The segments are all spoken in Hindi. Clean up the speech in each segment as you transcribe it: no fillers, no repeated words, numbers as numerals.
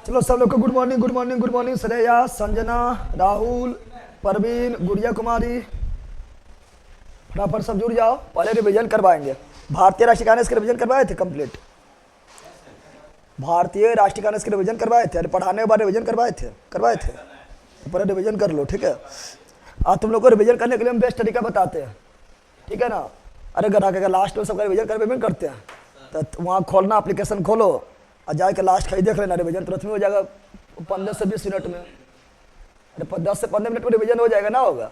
चलो सब लोग को good morning good morning good morning. Shreya, Sanjana, Rahul, Parveen, गुड़िया कुमारी, फटाफट सब जुड़ जाओ। पहले रिवीजन करवाएंगे। भारतीय राष्ट्रीय कांग्रेस के रिवीजन करवाए थे कंप्लीट। भारतीय राष्ट्रीय कांग्रेस के रिवीजन करवाए थे। अरे पढ़ाने के बाद रिवीजन करवाए थे तो पहले रिवीजन कर लो, ठीक है। आज तुम लोग को रिवीजन करने के लिए हम बेस्ट तरीका बताते हैं, ठीक है ना। अरे घर आके लास्ट में सबका रिवीजन कर करते हैं तो वहाँ खोलना, एप्लीकेशन खोलो और जाके लास्ट का ही देख लेना। रिवीजन तुरंत में हो जाएगा 15 से 20 मिनट में। अरे 10 से 15 मिनट में रिवीजन हो जाएगा ना। होगा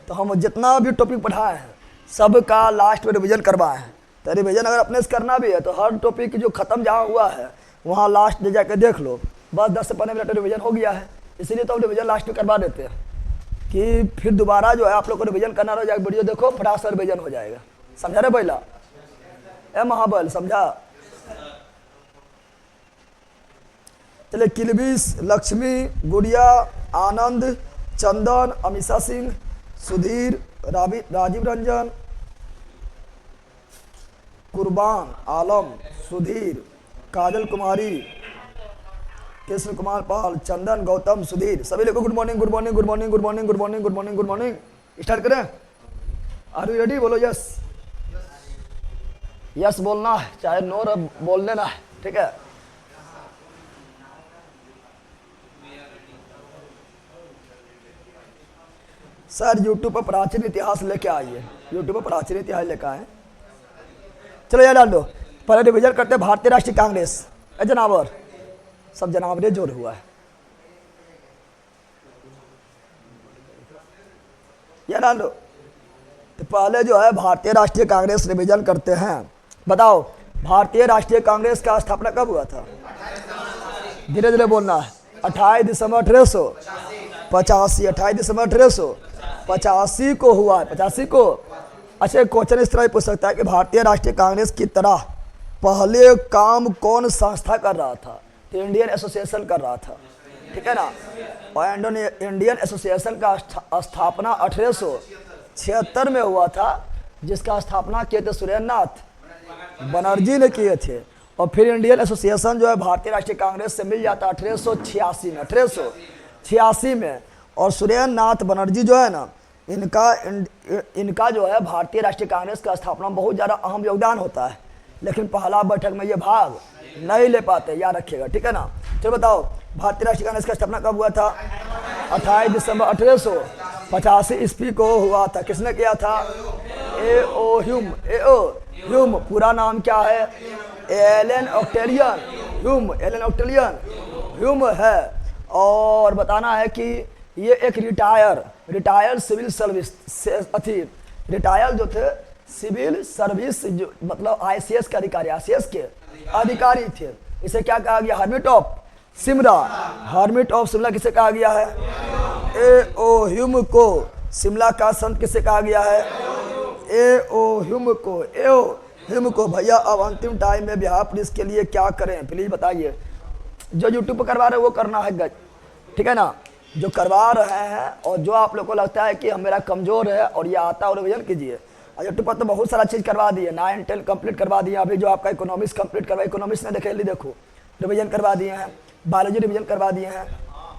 तो हम जितना भी टॉपिक पढ़ाए हैं सबका लास्ट में रिवीजन करवाए हैं। तो रिवीजन अगर अपने से करना भी है तो हर टॉपिक जो खत्म जहाँ हुआ है वहाँ लास्ट में जाके देख लो। बस 10 से 15 मिनट में रिवीजन हो गया है। इसीलिए तो हम रिवीजन लास्ट में करवा देते हैं कि फिर दोबारा जो है आप लोग को रिवीजन करना रह जाएगा। वीडियो देखो फटाफट से रिवीजन हो जाएगा। समझा रे पहला ए महाबल, समझा। चलिए, किलबिश, लक्ष्मी, गुड़िया, आनंद, चंदन, अमीषा सिंह, सुधीर, राजीव रंजन, कुर्बान आलम, सुधीर, काजल कुमारी, कृष्ण कुमार पाल, चंदन, गौतम, सुधीर, सभी लोगों को good morning good morning good morning good morning good morning good morning good morning. Start करें। Are you ready? बोलो यस। यस बोलना है, चाहे नो बोल लेना है, ठीक है। सर यूट्यूब पर प्राचीन इतिहास लेके आइए। यूट्यूब पर प्राचीन इतिहास लेकर आए। चलो यार डाल दो। पहले रिवीजन करते हैं भारतीय राष्ट्रीय कांग्रेस। जनावर सब जनावरे जोड़ हुआ है। यार डाल दो। तो पहले जो है भारतीय राष्ट्रीय कांग्रेस रिवीजन करते हैं। बताओ भारतीय राष्ट्रीय कांग्रेस का स्थापना कब हुआ था? धीरे धीरे बोलना है। 28 दिसंबर 1885। 28 दिसंबर 1885 को हुआ है। 85 को। अच्छा, क्वेश्चन इस तरह पूछ सकता है कि भारतीय राष्ट्रीय कांग्रेस की तरह पहले काम कौन संस्था कर रहा था? तो इंडियन एसोसिएशन कर रहा था, ठीक है ना। और इंडियन एसोसिएशन का स्थापना 1876 में हुआ था, जिसका स्थापना किए थे सुरेंद्रनाथ बनर्जी ने किए थे। और फिर इंडियन एसोसिएशन जो है भारतीय राष्ट्रीय कांग्रेस से मिल जाता 1886 में। और सुरेंद्रनाथ बनर्जी जो है ना, इनका जो है भारतीय राष्ट्रीय कांग्रेस का स्थापना में बहुत ज़्यादा अहम योगदान होता है। लेकिन पहला बैठक में ये भाग नहीं ले पाते, याद रखिएगा, ठीक है ना। चलो बताओ भारतीय राष्ट्रीय कांग्रेस का स्थापना कब हुआ था? 28 दिसंबर 1885 ईस्वी को हुआ था। किसने किया था? ए.ओ. ह्यूम। पूरा नाम क्या है? एलन ऑक्टेवियन ह्यूम है। और बताना है कि ये एक रिटायर सिविल सर्विस रिटायर जो थे सिविल सर्विस, जो मतलब आईसीएस के अधिकारी, आईसीएस के अधिकारी थे। इसे क्या कहा गया? हर्मिट ऑफ शिमला किसे कहा गया है? ए.ओ. ह्यूम को। शिमला का संत किसे कहा गया है? ए.ओ. ह्यूम को। भैया अब अंतिम टाइम में बिहार पुलिस के लिए क्या करें प्लीज बताइए। जो यूट्यूब पर करवा रहे हैं वो करना है गज, ठीक है ना। जो करवा रहे हैं और जो आप लोग को लगता है कि हम मेरा कमजोर है और ये आता है, और रिवीजन कीजिए। यूट्यूब पर तो बहुत सारा चीज़ करवा दिए। 9, 10 कंप्लीट करवा दिए। अभी जो आपका इकोनॉमिक्स कंप्लीट करवा, इकोनॉमिक्स ने देखे देखो रिवीजन करवा दिए हैं। बायोलॉजी रिवीजन करवा दिए हैं।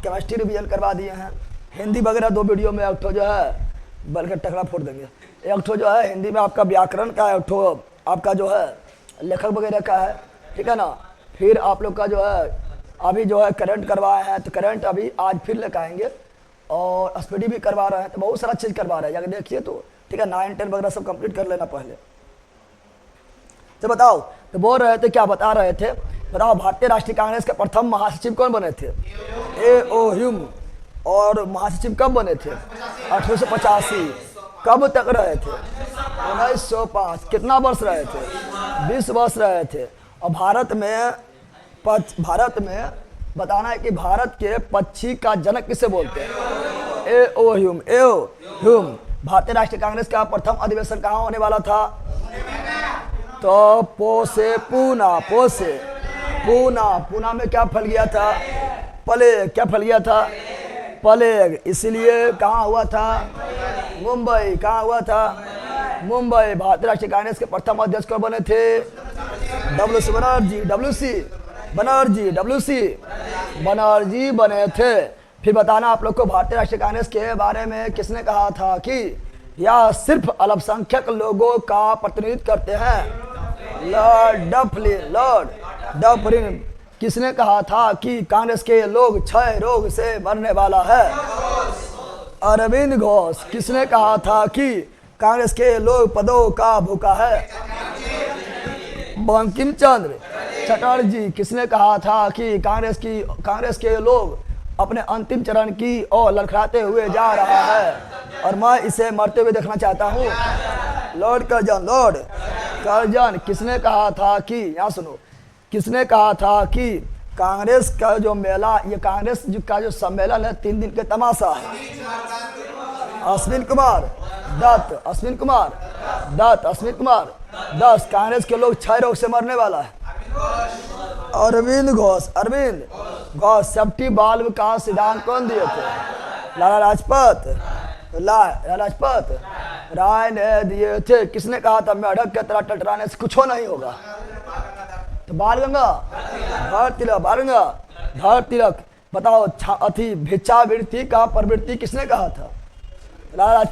केमिस्ट्री रिवीजन करवा दिए हैं। हिंदी वगैरह 2 वीडियो में। एक ठो जो है बल्कि टकरा फोड़ देंगे। एक ठो जो है हिंदी में आपका व्याकरण का है, एक ठो आपका जो है लेखक वगैरह का है, ठीक है ना। फिर आप लोग का जो है अभी जो है करंट करवाए हैं, तो करंट अभी आज फिर लेकर आएंगे। और स्पीडी भी करवा रहे हैं, तो बहुत सारा चीज़ करवा रहे हैं, जाकर देखिए तो, ठीक है। 9, 10 वगैरह सब कंप्लीट कर लेना पहले। तो बताओ, तो बोल रहे थे, क्या बता रहे थे? बताओ भारतीय राष्ट्रीय कांग्रेस के प्रथम महासचिव कौन बने थे? ए.ओ. ह्यूम। और महासचिव कब बने थे? 1885। कब तक रहे थे? 1905। कितना वर्ष रहे थे? 20 वर्ष रहे थे। और भारत में बताना है कि भारत के पक्षी का जनक किसे बोलते हैं? ए.ओ. ह्यूम। भारतीय राष्ट्रीय कांग्रेस का प्रथम अधिवेशन कहाँ होने वाला था? तो पूना में क्या फैल गया था? प्लेग। इसीलिए कहाँ हुआ था? मुंबई। कहाँ हुआ था? भारतीय राष्ट्रीय कांग्रेस के प्रथम अध्यक्ष कौन बने थे? डब्ल्यू.सी. बनर्जी। बनर्जी, WC बनर्जी बने थे। फिर बताना आप लोग को भारतीय राष्ट्रीय कांग्रेस के बारे में किसने कहा था कि यह सिर्फ अल्पसंख्यक लोगों का प्रतिनिधित्व करते हैं। लॉर्ड डफरिन किसने कहा था कि कांग्रेस के लोग क्षय रोग से मरने वाला है। अरविंद घोष किसने कहा था कि कांग्रेस के लोग पदों का भूखा है। बंकिम चंद्र चटर्जी किसने कहा था कि कांग्रेस के लोग अपने अंतिम चरण की ओर लड़खड़ाते हुए जा रहा है और मैं इसे मरते हुए देखना चाहता हूँ। लॉर्ड कर्जन किसने कहा था कि, यहाँ सुनो, किसने कहा था कि कांग्रेस का जो मेला, ये कांग्रेस का जो सम्मेलन है 3 दिन के तमाशा है। अश्विन कुमार दत्त कांग्रेस के लोग क्षय रोग से मरने वाला है। अरविंद घोष सेफ्टी बाल्व का सिद्धांत कौन दिए थे? लाला लाजपत राय ने दिए थे। किसने कहा था मेढक के तरह टटराने से कुछ नहीं होगा? तो बाल तिलक बताओ, भिक्षावृत्ति का प्रवृत्ति किसने कहा था? लाला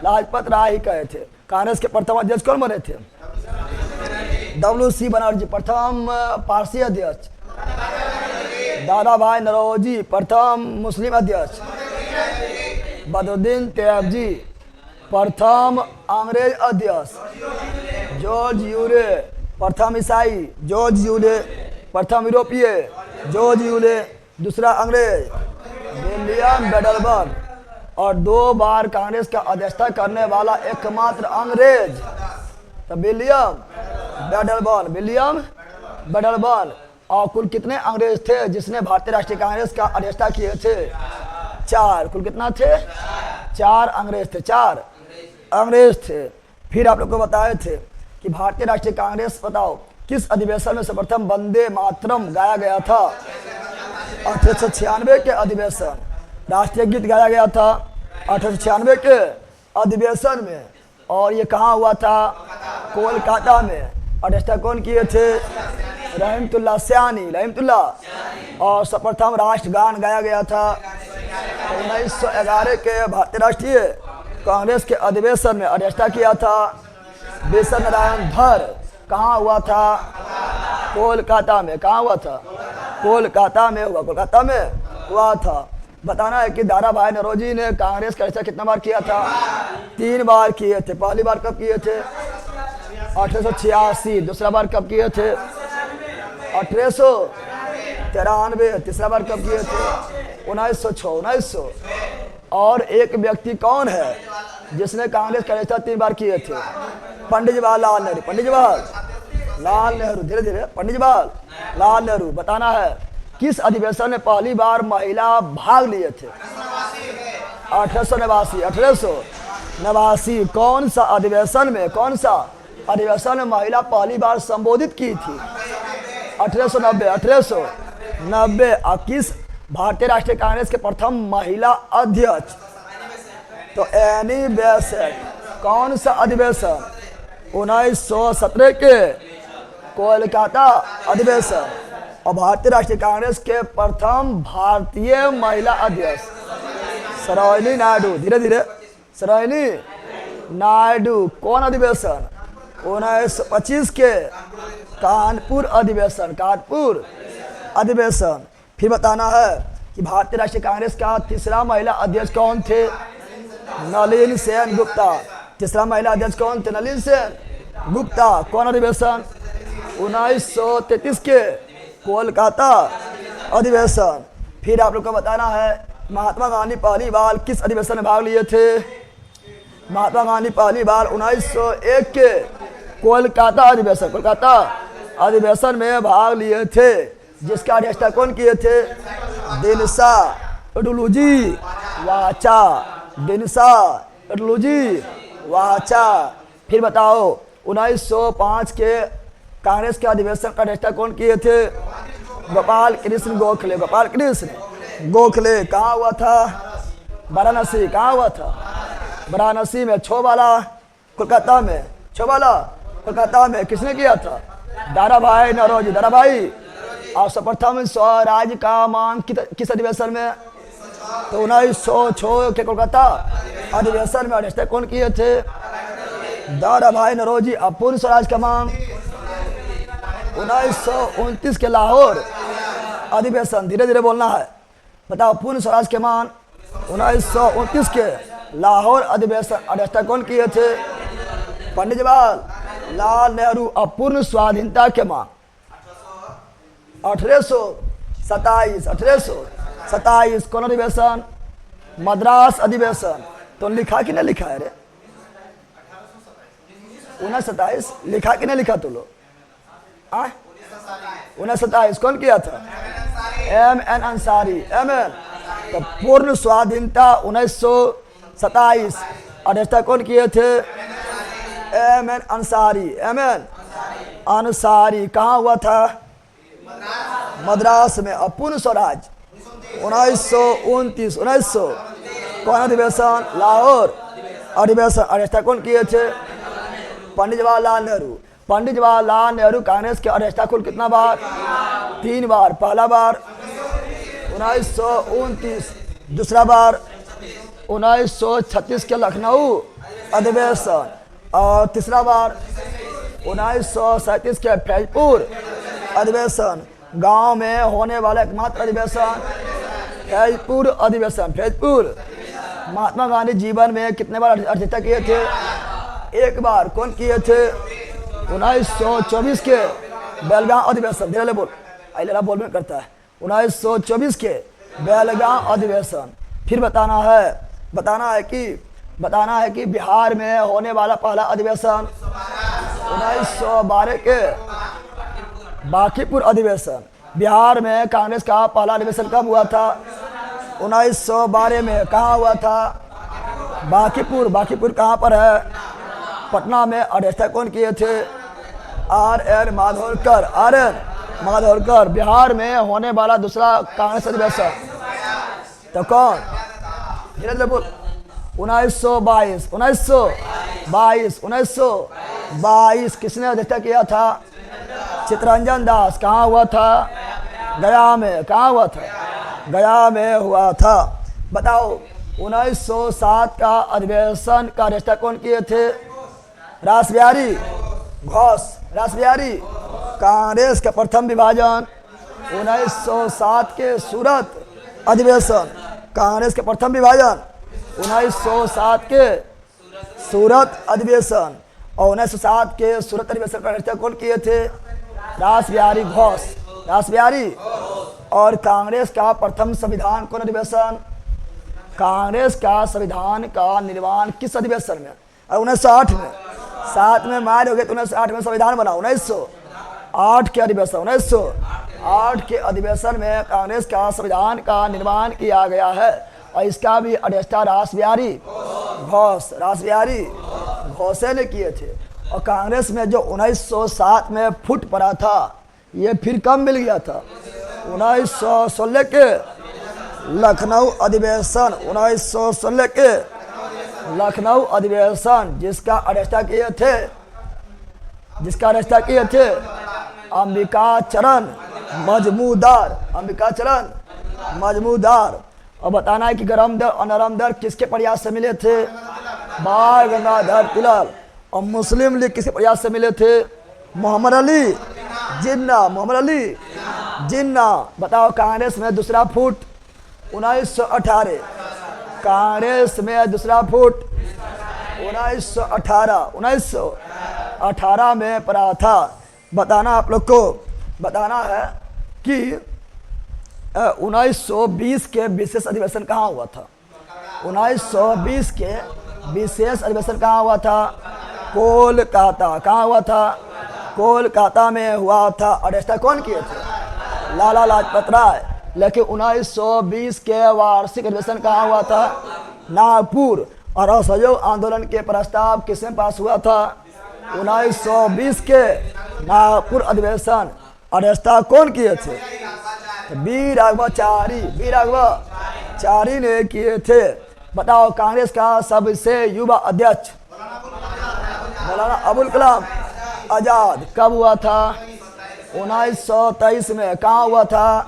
लाजपत राय ही कहे थे। कांग्रेस के प्रथम अध्यक्ष कौन बने थे? WC बनर्जी प्रथम पारसी अध्यक्ष। दादा भाई नौरोजी प्रथम मुस्लिम अध्यक्ष। बदरुद्दीन तैयबजी प्रथम अंग्रेज अध्यक्ष। जॉर्ज यूले प्रथम ईसाई। जॉर्ज यूले प्रथम यूरोपीय। जॉर्ज यूले दूसरा अंग्रेज। विलियम बेडलबर्न और 2 बार कांग्रेस का अध्यक्षता करने वाला एकमात्र अंग्रेज। तो विलियम बेडलबर्न। और कुल कितने अंग्रेज थे जिसने भारतीय राष्ट्रीय कांग्रेस का अध्यक्षता किए थे? 4। कुल कितना थे? 4 अंग्रेज थे। 4 अंग्रेज थे। फिर आप लोग को बताए थे कि भारतीय राष्ट्रीय कांग्रेस, बताओ, किस अधिवेशन में सर्वप्रथम वंदे मातरम गाया गया था? 1896 के अधिवेशन। राष्ट्रीय गीत गाया गया था 1896 के अधिवेशन में। और ये कहाँ हुआ था? कोलकाता में। अध्यक्षता कौन किए थे? रहमतुल्लाह सयानी। और सर्वप्रथम राष्ट्रगान गाया गया था 1911 के भारतीय राष्ट्रीय कांग्रेस के अधिवेशन में। अध्यक्षता किया था विश्व नारायण धर। कहाँ हुआ था? कोलकाता में। कहाँ हुआ था? कोलकाता में हुआ था। बताना है कि दादा भाई नौरोजी ने कांग्रेस का अध्यक्षता कितना बार किया था? 3 बार किए थे। पहली बार कब किए थे? 1886। दूसरा बार कब किए थे? 1893। तीसरा बार कब किए थे? 1906। और एक व्यक्ति कौन है जिसने कांग्रेस का अध्यक्षता 3 बार किए थे? पंडित जवाहरलाल नेहरू। धीरे धीरे। पंडित जवाहरलाल नेहरू। बताना है किस अधिवेशन में पहली बार महिला भाग लिए थे? 1889। कौन सा अधिवेशन में महिला पहली बार संबोधित की थी? 1890। और किस भारतीय राष्ट्रीय कांग्रेस के प्रथम महिला अध्यक्ष? तो एनी बेसेंट। कौन सा अधिवेशन? 1917 के कोलकाता अधिवेशन। और भारतीय राष्ट्रीय कांग्रेस के प्रथम भारतीय महिला अध्यक्ष सरोजिनी नायडू। धीरे धीरे। सरोजिनी नायडू। कौन अधिवेशन? 1925 के कानपुर अधिवेशन। फिर बताना है कि भारतीय राष्ट्रीय कांग्रेस का तीसरा महिला अध्यक्ष कौन थे? नलिनी सेन गुप्ता। तीसरा महिला अध्यक्ष कौन थे? नलिनी सेन गुप्ता। कौन अधिवेशन? 1933 के कोलकाता अधिवेशन। फिर आप लोग को बताना है महात्मा गांधी पहली बार किस अधिवेशन में भाग लिए थे? महात्मा गांधी पहली बार 1901 के कोलकाता अधिवेशन में भाग लिए थे, जिसका अध्यक्षता कौन किए थे? दिनसा एडुलुजी वाचा। फिर बताओ 1905 के कांग्रेस के अधिवेशन का अध्यक्षता कौन किए थे? गोपाल कृष्ण गोखले। कहाँ हुआ था? वाराणसी। कहाँ हुआ था? वाराणसी में। छोबाला कोलकाता में। किसने किया था? दादा भाई और सर्वप्रथम स्वराज का मांग किस अधिवेशन में? तो 1906 के कोलकाता अधिवेशन में अध्यक्षता कौन किए थे? दादा भाई नौरोजी। अब पूर्ण स्वराज का मांग 1929 के लाहौर अधिवेशन, धीरे धीरे बोलना है, बताओ। पूर्ण स्वराज के मांग 1929 के लाहौर अधिवेशन अध्यक्षता कौन किए थे? पंडित जवाहरलाल नेहरू। अब पूर्ण स्वाधीनता के मांग 1827 कौन अधिवेशन? मद्रास अधिवेशन। तो लिखा कि नहीं लिखा है रे? 1927 लिखा कि नहीं लिखा तू लोग? 1927 कौन किया था? M.N. अंसारी। M.N. तो पूर्ण स्वाधीनता 1927 अध्यक्षता कौन किए थे? M.N. अंसारी। M.N. अंसारी। कहाँ हुआ था? मद्रास में। अपूर्ण स्वराज 1929 कौन अधिवेशन? लाहौर अधिवेशन अध्यक्षता कौन किए थे? पंडित जवाहरलाल नेहरू। पंडित जवाहरलाल नेहरू कांग्रेस के अध्यक्षता कुल कितना बार? 3 बार। पहला बार 1929, दूसरा बार 1936 के लखनऊ अधिवेशन, और तीसरा बार 1937 के फैजपुर अधिवेशन। गांव में होने वाला एकमात्र अधिवेशन फैजपुर अधिवेशन। फैजपुर। महात्मा गांधी जीवन में कितने बार अध्यक्षता किए थे? 1 बार। कौन किए थे? 1924 के बेलगांव अधिवेशन। धीरे बोल, अलेला बोल में करता है। 1924 के बेलगांव अधिवेशन। फिर बताना है कि बिहार में होने वाला पहला अधिवेशन 1912 के बांकीपुर अधिवेशन। बिहार में कांग्रेस का पहला अधिवेशन कब हुआ था? 1912 में। कहाँ हुआ था? बांकीपुर। बांकीपुर कहाँ पर है? पटना में। अध्यक्षता कौन किए थे? R.N. माधवकर। बिहार में होने वाला दूसरा कांग्रेस अधिवेशन तो कौन? धीरे बोल। 1922 किसने अध्यक्षता किया था? चित्तरंजन दास। कहाँ हुआ था? गया में। कहाँ हुआ था? गया में हुआ था। बताओ 1907 का अधिवेशन का अध्यक्षता कौन किए थे? रासबिहारी घोष। रासबिहारी। कांग्रेस का प्रथम विभाजन 1907 के सूरत अधिवेशन। कांग्रेस के प्रथम विभाजन 1907 के सूरत अधिवेशन, और 1907 के सूरत अधिवेशन का अध्यक्षता कौन किए थे? रासबिहारी घोष। रासबिहारी। और कांग्रेस का प्रथम संविधान कौन अधिवेशन? कांग्रेस का संविधान का निर्माण किस अधिवेशन में? 1908 में। 7 में मार हो गए तो 1908 में संविधान बना। 1908 के अधिवेशन। 1908 के अधिवेशन में कांग्रेस का संविधान का निर्माण किया गया है, और इसका भी अध्यक्षता रासबिहारी घोष। रासबिहारी घोष ने किए थे। और कांग्रेस में जो 1907 में फुट पड़ा था, ये फिर कब मिल गया था? 1916 के लखनऊ अधिवेशन। 1916 के लखनऊ अधिवेशन जिसका अध्यक्षता किए थे अंबिका चरण मजमूदार। और बताना है कि गरम दर और नरम दर किसके प्रयास से मिले थे? बाल गंगाधर तिलक। और मुस्लिम लीग किसके प्रयास से मिले थे? मोहम्मद अली जिन्ना। बताओ कांग्रेस में दूसरा फुट 1918। कांग्रेस में दूसरा फुट 1918 में पड़ा था। बताना आप लोग को बताना है कि 1920 के विशेष अधिवेशन कहाँ हुआ था? 1920 के विशेष अधिवेशन कहाँ हुआ था? कोलकाता। कहाँ हुआ था? कोलकाता में हुआ था। अध्यक्षता कौन किए थे? लाला लाजपत राय। लेकिन 1920 के वार्षिक अधिवेशन कहाँ हुआ था? नागपुर। और असहयोग आंदोलन के प्रस्ताव किसमें पास हुआ था? 1920 के नागपुर अधिवेशन। अध्यक्षता कौन किए थे? बी राघवाचारी ने किए थे। बताओ कांग्रेस का सबसे युवा अध्यक्ष मौलाना अबुल कलाम आजाद कब हुआ था? 1923 में कहाँ हुआ था?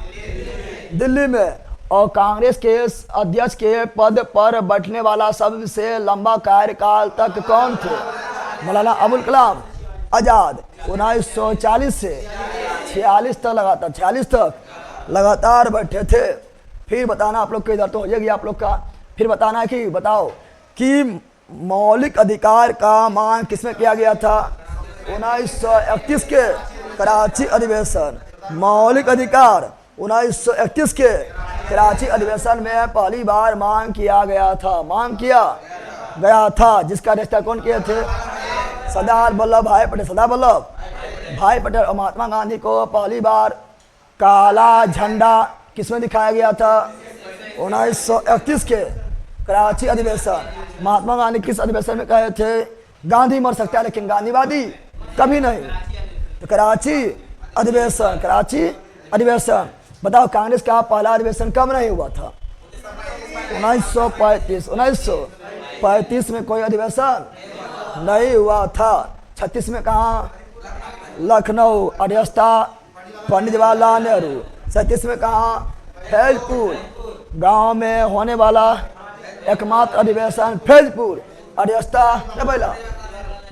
दिल्ली में। और कांग्रेस के अध्यक्ष के पद पर बैठने वाला सबसे लंबा कार्यकाल तक कौन थे? मौलाना अबुल कलाम आजाद। 1940 से 46 तक लगातार 46 तक लगातार बैठे थे। फिर बताना आप लोग के इधर तो हो जाएगी आप लोग का। फिर बताना कि बताओ कि मौलिक अधिकार का मांग किसमें किया गया था? 1931 के कराची अधिवेशन। मौलिक अधिकार 1931 के कराची अधिवेशन में पहली बार मांग किया गया था। मांग किया गया था जिसका रिश्ता कौन किए थे? सरदार वल्लभ भाई पटेल। सरदार वल्लभ भाई पटेल और महात्मा गांधी को पहली बार काला झंडा किसमें दिखाया गया था? 1931 के कराची अधिवेशन। महात्मा गांधी किस अधिवेशन में कहे थे? गांधी मर सकता है लेकिन गांधीवादी कभी नहीं। तो कराची अधिवेशन। कराची अधिवेशन। बताओ कांग्रेस का पहला अधिवेशन कब नहीं हुआ था? 1935। 1935 में कोई अधिवेशन नहीं हुआ था। 36 में कहाँ? लखनऊ अध्यक्षता पंडित जवाहरलाल नेहरू। 37 में कहाँ? फैजपुर गांव में होने वाला एकमात्र अधिवेशन फैजपुर अध्यक्षता पहला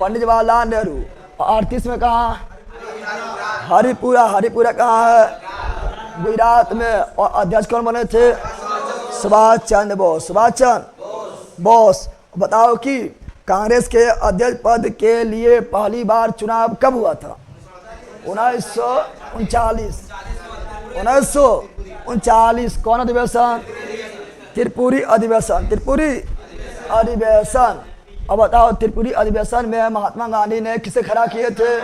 पंडित जवाहरलाल नेहरू। और 38 में कहाँ? हरिपुरा। हरिपुरा कहाँ है? गुजरात में। और अध्यक्ष कौन बने थे? सुभाष चंद्र बोस। सुभाष चंद्र बोस। बताओ कि कांग्रेस के अध्यक्ष पद के लिए पहली बार चुनाव कब हुआ था? 1939। 1939 कौन अधिवेशन? त्रिपुरी अधिवेशन। त्रिपुरी अधिवेशन। अब बताओ त्रिपुरी अधिवेशन में महात्मा गांधी ने किसे खड़ा किए थे?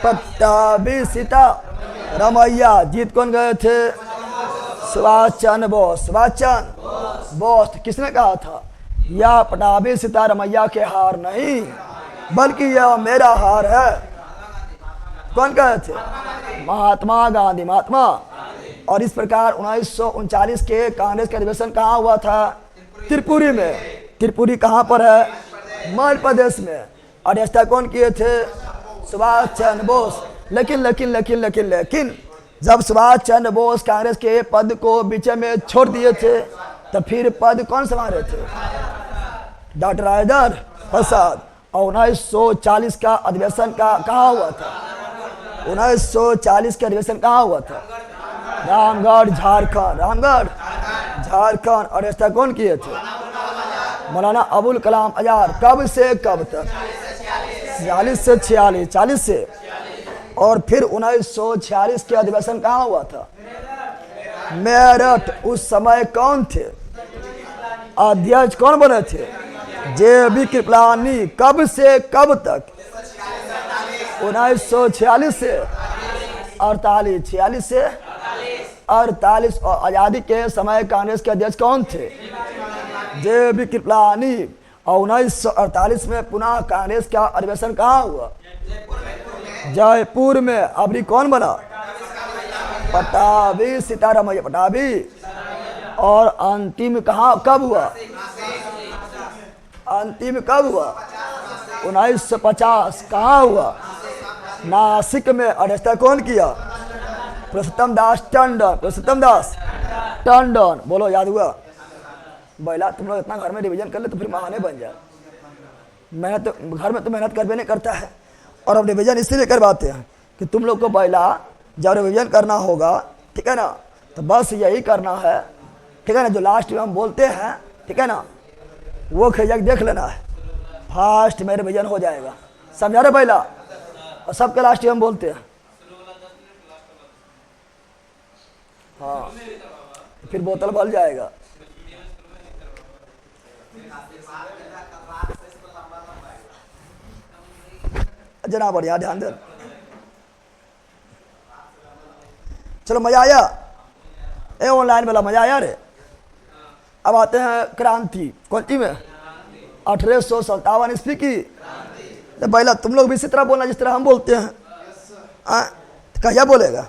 पट्टाभी सीतारमैया। जीत कौन गए थे? सुभाष चंद्र बोस। सुभाष चंद्र बोस। किसने कहा था? यह पट्टाभी सीतारमैया के हार नहीं बल्कि यह मेरा हार है। कौन कहे थे? महात्मा गांधी। महात्मा। और इस प्रकार 1939 के कांग्रेस का अधिवेशन कहाँ हुआ था? त्रिपुरी में। त्रिपुरी कहाँ पर है? मध्य प्रदेश में। अध्यक्षता कौन किए थे? सुभाष चंद्र बोस। लेकिन जब सुभाष चंद्र बोस कांग्रेस के पद को बीच में छोड़ दिए थे तो फिर पद कौन संभाले थे? डॉक्टर राजेंद्र प्रसाद। और 1940 का अधिवेशन का कहाँ हुआ था? 1940 का अधिवेशन कहाँ हुआ था? रामगढ़ झारखंड। रामगढ़ झारखंड। अध्यक्षता कौन किए थे? मौलाना अबुल कलाम आजाद। कब से कब तक? 46 से 46। 40 से। और फिर 1946 के अधिवेशन कहाँ हुआ था? मेरठ। उस समय कौन थे? अध्यक्ष कौन बने थे? JB कृपलानी। कब से कब तक? 1946 से 48। 46 से 48। और आज़ादी के समय कांग्रेस के अध्यक्ष कौन थे? JB कृपलानी। और 1948 में पुनः कांग्रेस का अधिवेशन कहाँ हुआ? जयपुर में। अबरी कौन बना? पट्टाभी सीतारमैया। पट्टाभी। और अंतिम कहाँ कब हुआ? अंतिम कब हुआ? 1950। कहाँ हुआ? नासिक में। अध्यक्षता कौन किया? पुरुषोत्तम दास टंडन। पुरुषोत्तम दास टंडन। बोलो याद हुआ? बैला तुम लोग इतना घर में रिवीजन कर ले तो फिर महाने बन जाए। मेहनत घर में तो मेहनत करबे नहीं करता है। और अब रिवीजन इसलिए करवाते हैं कि तुम लोग को बैला जब रिवीजन करना होगा, ठीक है ना, तो बस यही करना है, ठीक है ना, जो लास्ट में हम बोलते हैं, ठीक है ना, वो खिजक देख लेना है। फास्ट में रिवीजन हो जाएगा। समझा रहे बैला? और सबके लास्ट में हम बोलते हैं। हाँ, फिर बोतल भर जाएगा। जना बढ़िया ध्यान दे। चलो मजा आया? ए ऑनलाइन वाला मजा आया रे? अब आते हैं क्रांति। कौन सी में? 1857 ईस्वी की। तो पहला तुम लोग भी इसी तरह बोलना जिस तरह हम बोलते हैं। क्या बोलेगा?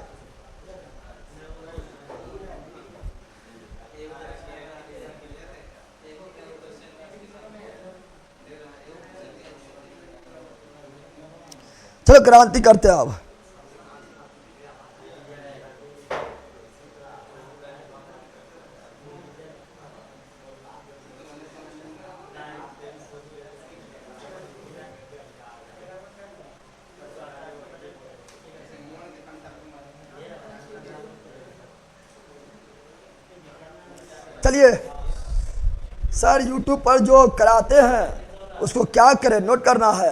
चलो क्रांति करते हैं अब। चलिए सर, यूट्यूब पर जो कराते हैं उसको क्या करें, नोट करना है।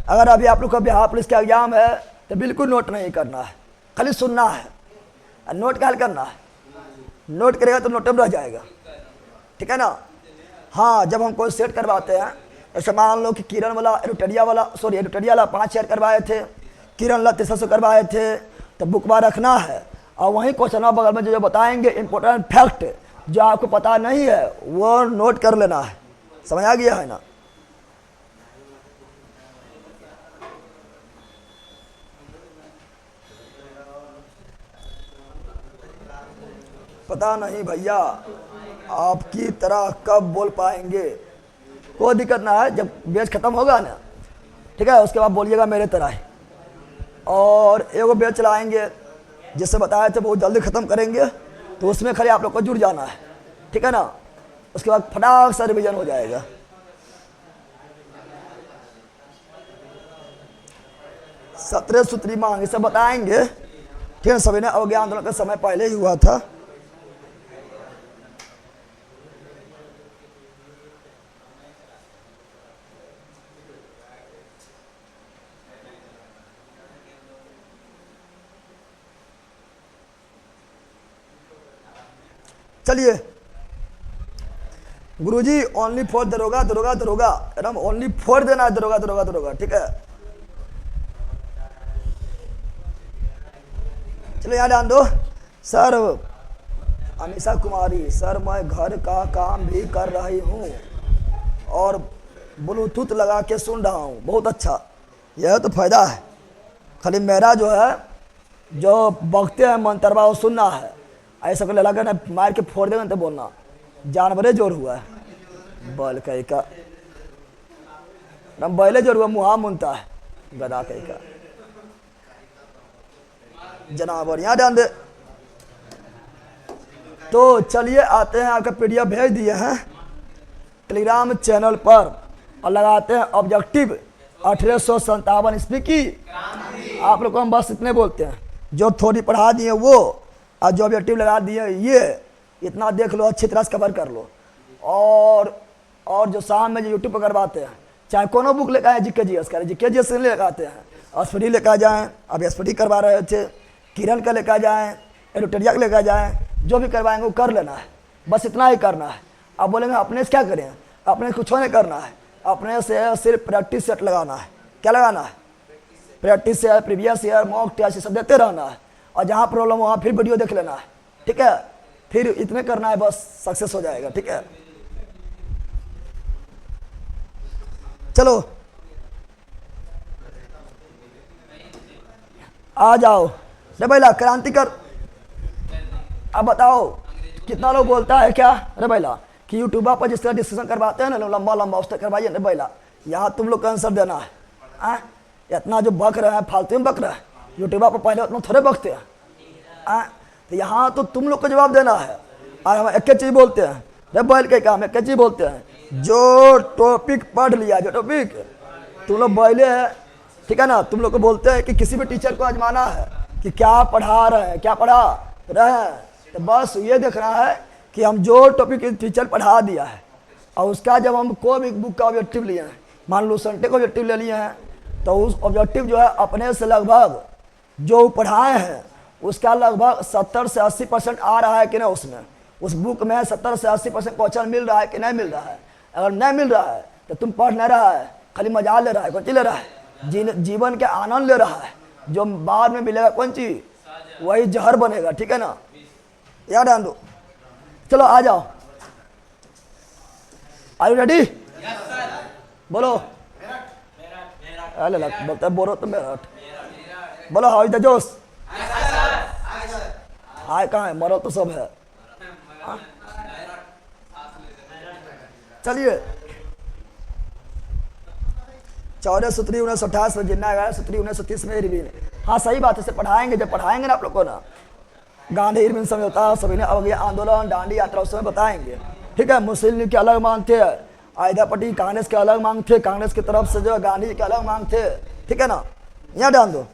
अगर अभी आप लोग का बिहार पुलिस का एग्जाम है तो बिल्कुल नोट नहीं करना है, खाली सुनना है। नोट क्या करना है, नोट करेगा तो नोट में रह जाएगा, ठीक है ना। हाँ, जब हम कोई सेट करवाते हैं, ऐसे मान लो कि किरण वाला एडुटेरिया वाला 5 शेयर करवाए थे, किरण वाला 300 करवाए थे, तो बुकवा रखना है। और वहीं क्वेश्चन बगल में जो बताएंगे इंपॉर्टेंट फैक्ट जो आपको पता नहीं है वो नोट कर लेना है। समझ आ गया है ना। पता नहीं भैया आपकी तरह कब बोल पाएंगे, कोई दिक्कत ना है, जब बैच खत्म होगा ना, ठीक है, उसके बाद बोलिएगा मेरे तरह ही। और एगो बैच चलाएंगे जिससे बताया थे बहुत जल्दी ख़त्म करेंगे, तो उसमें खाली आप लोग को जुड़ जाना है, ठीक है ना। उसके बाद फटाक सा रिवीजन हो जाएगा। सत्रह सूत्री मांग इसे बताएंगे, ठीक है। सभी ने अवज्ञा आंदोलन का समय पहले ही हुआ था। चलिए गुरुजी, ओनली फॉर दरोगा दरोगा दरोगा, एकदम ओनली फॉर देना है, दरोगा दरोगा दरोगा, ठीक है। चलो यहाँ ध्यान दो। सर अमीषा कुमारी, सर मैं घर का काम भी कर रही हूँ और ब्लूटूथ लगा के सुन रहा हूँ, बहुत अच्छा, यह तो फायदा है। खाली मेरा जो है जो बकते हैं मंतरवा वो सुनना है, ऐसा कर लगा ना मार के फोड़ देगा तो बोलना जानवरे जोर हुआ है, बल कहीं का ना बैले जोर हुआ, मुहा मुनता है गदा कहीं का जनावर। यहाँ ध्यान दे। तो चलिए आते हैं, आपका पीडीएफ भेज दिए हैं टेलीग्राम चैनल पर, और लगाते हैं ऑब्जेक्टिव 1857 ईस्वी की। आप लोग को हम बस इतने बोलते हैं, जो थोड़ी पढ़ा दिए वो, और जो ऑब्जेक्टिव लगा दिए ये, इतना देख लो, अच्छी तरह से कवर कर लो। और जो शाम में जो यूट्यूब पर करवाते हैं, चाहे कोनो बुक लेकर आए, जीके जीएस करें, जीके जीएस से लेकर आते हैं, एसपीडी लेकर जाएँ, अभी एसपीडी करवा रहे थे, किरण का लेकर जाएँ, एडुटेरिया का लेकर जाएँ, जो भी करवाएंगे वो कर लेना है, बस इतना ही करना है। अब बोलेंगे अपने से क्या करें, अपने से कुछ नहीं करना है, अपने से सिर्फ प्रैक्टिस सेट लगाना है। क्या लगाना है, practice year, previous year, mock test सब देते रहना है, और जहाँ प्रॉब्लम हो वहाँ फिर वीडियो देख लेना है, ठीक है। फिर इतने करना है, बस सक्सेस हो जाएगा, ठीक है। चलो आ जाओ रे बैला, क्रांतिकर। अब बताओ कितना लोग बोलता है क्या रे बैला कि यूट्यूबर पर जिस तरह डिस्कशन करवाते हैं ना लंबा लंबा, उस तरह करवाइए रे बैला। यहाँ तुम लोग का आंसर देना है। इतना जो बक रहे हैं फालतू में बक रहे हैं, यूट्यूबर पर पहले उतना थोड़े बकते हैं। तो यहाँ तो तुम लोग को जवाब देना है, और हम एक चीज़ बोलते हैं रे बैल के काम, एक चीज़ बोलते हैं, जो टॉपिक पढ़ लिया, जो टॉपिक तुम लोग बैले है, ठीक है ना। तुम लोग को बोलते हैं कि किसी भी टीचर को आजमाना है कि क्या पढ़ा रहे हैं, क्या पढ़ा रहे हैं, तो बस ये देखना है कि हम जो टॉपिक टीचर पढ़ा दिया है, और उसका जब हम कोई भी बुक का ऑब्जेक्टिव लिए हैं, मान लो संटे का ऑब्जेक्टिव ले लिए हैं, तो उस ऑब्जेक्टिव जो है अपने से लगभग जो पढ़ाए हैं उसका लगभग 70 से 80% आ रहा है कि नहीं, उसमें उस बुक में 70 से 80% क्वेश्चन मिल रहा है कि नहीं मिल रहा है। अगर नहीं मिल रहा है तो तुम पढ़ नहीं रहा है, खाली मजा ले रहा है, कौन चीज ले रहा है, जीवन के आनंद ले रहा है, जो बाद में मिलेगा कौन चीज, वही जहर बनेगा, ठीक है ना। याद ध्यान दो। चलो आ जाओ, आर यू रेडी? बोलो, बोलता बोलो तो मेरठ, बोलो हाउ इज द जोश, हाय कहाँ है, मरो तो सब है। चलिए 14 सूत्री 1928 में जिन्ना 11 सूत्री 1930 में इरविन। हाँ सही बात है, इसे पढ़ाएंगे, जब पढ़ाएंगे ना आप लोग को ना, गांधी इरविन समझौता, सभी ने अवज्ञा आंदोलन, दांडी यात्रा, उसमें बताएंगे, ठीक है। मुस्लिम लीग के अलग मांग थे, आयदा पट्टी कांग्रेस के अलग मांग थे, कांग्रेस की तरफ से जो गांधी जी के अलग मांग थे, ठीक है ना। यहाँ ध्यान दो।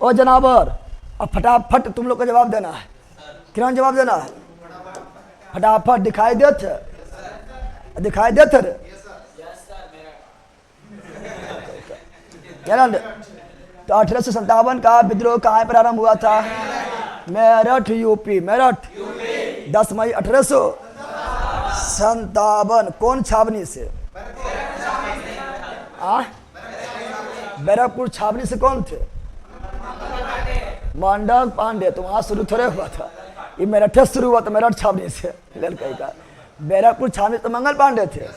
ओ जनाबर, अब फटाफट तुम लोग को जवाब देना है, किरण जवाब देना है, फटाफट दिखाई देते रे क्या। तो 1857 का विद्रोह कहाँ पर आरंभ हुआ था? मेरठ यूपी, मेरठ 10 मई 1857। कौन छावनी से? बैरकपुर छावनी से कौन थे? मंडल पांडे। तो वहां शुरू थोड़े हुआ था, ये मेरठ शुरू हुआ था, मेरठ छावनी से लड़का का। बैरकपुर छावनी तो मंगल पांडे थे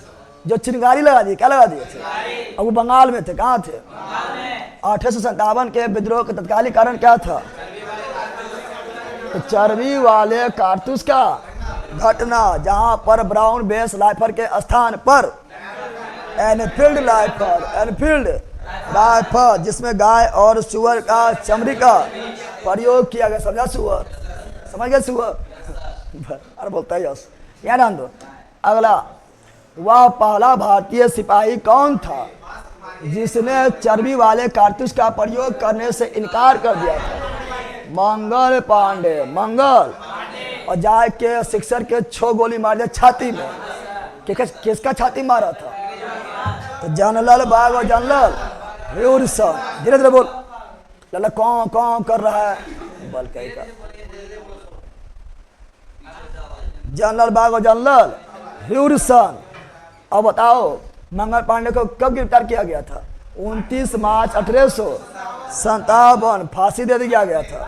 जो चिंगारी लगा दी, क्या लगा दिए थे? अब वो बंगाल में थे। कहाँ थे? 1857 के विद्रोह का तत्कालीन कारण क्या था? तो चर्बी वाले कारतूस का घटना, जहां पर ब्राउन बेस राइफल के स्थान पर एनफील्ड राइफल जिसमें गाय और सुअर का चमड़ी का प्रयोग किया गया। समझा? सुअर समझ गए? सुअर अरे बोलता है यस। याद आन दो। अगला, वह पहला भारतीय सिपाही कौन था जिसने चर्बी वाले कारतूस का प्रयोग करने से इनकार कर दिया था? मंगल पांडे। मंगल और जाए के सिक्सर के 6 गोली मार दिया छाती में। किसका छाती मारा था? तो जनरल बाग और जनरल ह्यूरिसन। धीरे धीरे बोल, लल्ला कौन कौन कर रहा है? बल कहेगा जनरल बाग और जनरल ह्यूरिसन। अब बताओ मंगल पांडे को कब गिरफ्तार किया गया था? 29 मार्च 1857 फांसी दे दिया गया था।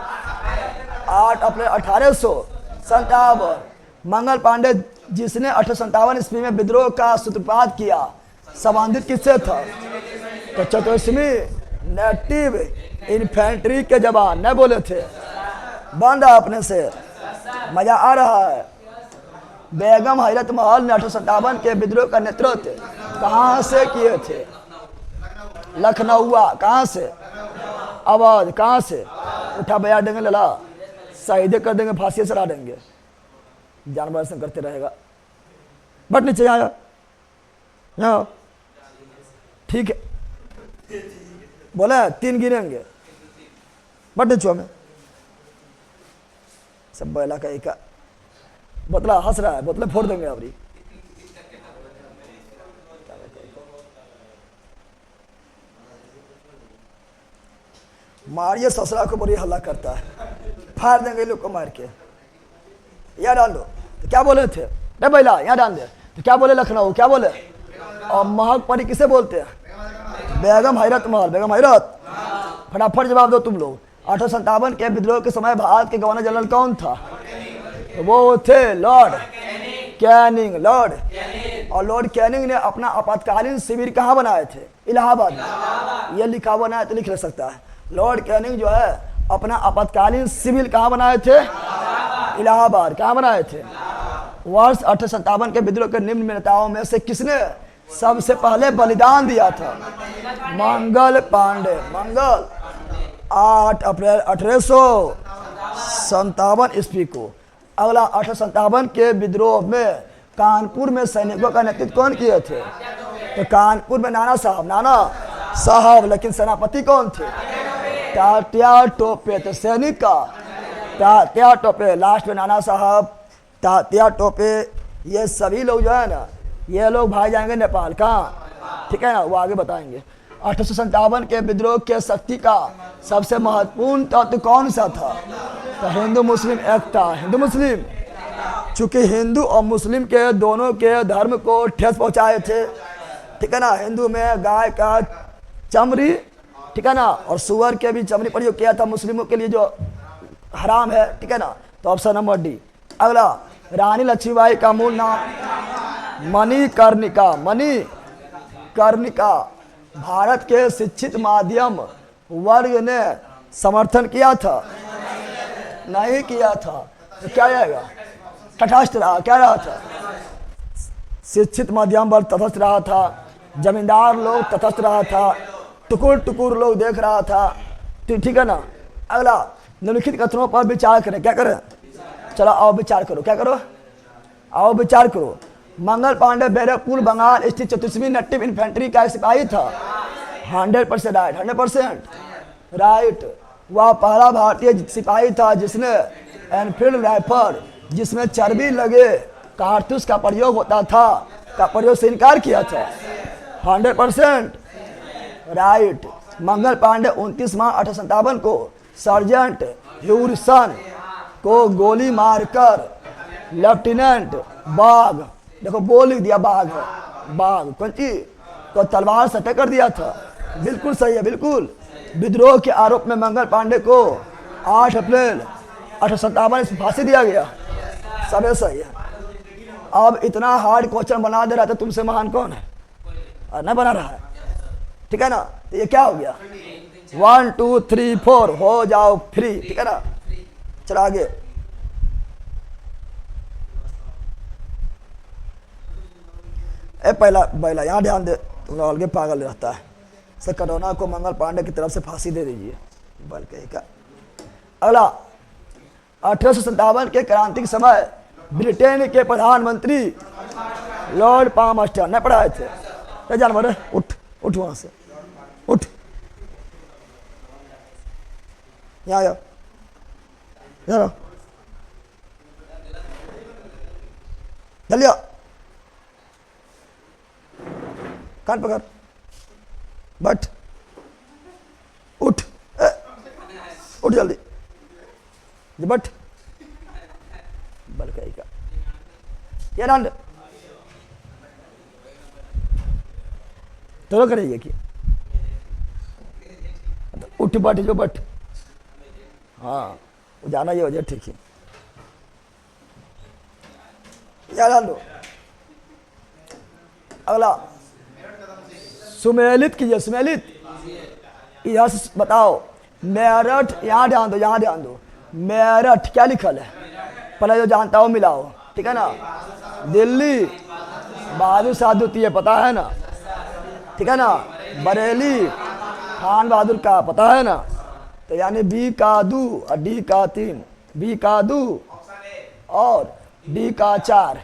8 अप्रैल 1857 मंगल पांडे जिसने 1857 ईस्वी में विद्रोह का सूत्रपात किया, संबंधित किससे था? तो 34वीं नेटिव इन्फेंट्री के जवान न बोले थे। बंद अपने से, मजा आ रहा है। बेगम हैरत महल ने 1857 के विद्रोह का नेतृत्व कहाँ से किए थे? लखनऊ। कहाँ से? अवध। कहाँ से? उठा बया देंगे लला, शहीद कर देंगे, फांसी से ला देंगे, जानवर से करते रहेगा। बट नीचे आया यहाँ, ठीक है बोले 3 गिनेंगे। बट नीचे में सब बैला का एक बोतला हंस रहा है, बोतले फोड़ देंगे अबरी। मारिए ससुरा को बड़ी हल्ला करता है, फाड़ देंगे लोग को मार के। यहाँ डाल दो। तो क्या बोले थे? नहीं बैला यहाँ डाल दे। तो क्या बोले लखनऊ? क्या बोले? और महक परी किसे बोलते हैं? बेगम हैरत महल। बेगम हैरत। फटाफट जवाब दो तुम लोग। 1857 के विद्रोह के समय भारत के गवर्नर जनरल कौन था? तो वो थे लॉर्ड कैनिंग। और लॉर्ड कैनिंग ने अपना आपातकालीन शिविर कहाँ बनाए थे? इलाहाबाद में। ये लिखा हुआ ना है तो लिख सकता है। लॉर्ड कैनिंग जो है अपना आपातकालीन शिविर कहाँ बनाए थे? इलाहाबाद। कहाँ बनाए थे? वर्ष 1857 के विद्रोह के निम्न नेताओं में से किसने सबसे पहले बलिदान दिया था? मंगल पांडे। मंगल 8 अप्रैल 1857 ईस्वी को। अगला, 1857 के विद्रोह में कानपुर में सैनिकों का नेतृत्व कौन किए थे? तो कानपुर में नाना साहब। लेकिन सेनापति कौन थे? तात्या टोपे। तो सैनिक का तात्या टोपे। लास्ट में नाना साहब, तात्या टोपे, ये सभी लोग जो है ना, ये लोग भाग जाएंगे नेपाल। कहाँ? ठीक है ना, वो आगे बताएंगे। 1857 के विद्रोह के शक्ति का सबसे महत्वपूर्ण तत्व कौन सा था? तो हिंदू मुस्लिम एकता। हिंदू मुस्लिम, चूंकि हिंदू और मुस्लिम के दोनों के धर्म को ठेस पहुंचाए थे। ठीक है ना, हिंदू में गाय का चमड़ी, ठीक है ना, और सुअर के भी चमड़ी प्रयोग किया था मुस्लिमों के लिए, जो हराम है। ठीक है ना, तो ऑप्शन नंबर डी। अगला, रानी लक्ष्मीबाई का मूल नाम? मणिकर्णिका। मणिकर्णिका। भारत के शिक्षित माध्यम वर्ग ने समर्थन किया था? नहीं किया था। तो क्या रहेगा? तटस्थ रहा। क्या रहा था? शिक्षित मध्यम वर्ग तटस्थ रहा था, जमींदार लोग तटस्थ रहा था, टुकुर लोग देख रहा था। ठीक है ना। अगला, निम्नलिखित कथनों पर विचार करें। क्या करें? चलो आओ विचार करो। क्या करो? आओ विचार करो। मंगल पांडे बैरकपुर बंगाल स्थित 34वीं नेटिव इन्फेंट्री का सिपाही था। 100% राइट। 100% राइट। वह पहला भारतीय सिपाही था जिसने एनफील्ड राइफल जिसमें चर्बी लगे कारतूस का प्रयोग होता था का प्रयोग से इनकार किया था। 100% राइट। मंगल पांडे 29 मार्च 1857 को सर्जेंट ह्यूरिसन को गोली मारकर लेफ्टिनेंट बाघ, देखो बोल लिख दिया बाघ है, बाघ कौन चीज तो तलवार से टक्कर दिया था। बिल्कुल सही है, बिल्कुल। विद्रोह के आरोप में मंगल पांडे को 8 अप्रैल 1857 में फांसी दिया गया। सब सही है। अब इतना हार्ड क्वेश्चन बना दे रहा था, तुमसे महान कौन है? और नहीं बना रहा है, ठीक है ना। तो ये क्या हो गया? 1 2 3 4 हो जाओ फ्री, ठीक है ना। चलो आगे। पहला यहाँ ध्यान दे, तुम अलगे पागल रहता है। सर करोना को मंगल पांडे की तरफ से फांसी दे दीजिए, बल्कि का। अगला 1857 के क्रांति के समय ब्रिटेन के प्रधानमंत्री लॉर्ड पामस्टर ने पढ़ाए थे। जानवर उठ उठ वहां से उठ, यहाँ आओ, जल्दी कान पकड़, बट उठ, उठ जल्दी, बट बल्कि का ये डांड तो करेंगे कि उठ बट जो बट, हाँ वो जाना ये वजह ठीक है। याद डाल लो। अगला सुमेलित कीजिए, सुमेलित यह बताओ मेरठ, यहाँ ध्यान दो, यहाँ ध्यान दो। मेरठ क्या लिखल है? पहले जो जानता हो मिलाओ, ठीक है ना। दिल्ली बहादुर शाह द्वितीय पता है ना, ठीक है ना। बरेली खान बहादुर का पता है ना। तो यानी बी का 2 और डी का 3, बी का 2 और डी का 4,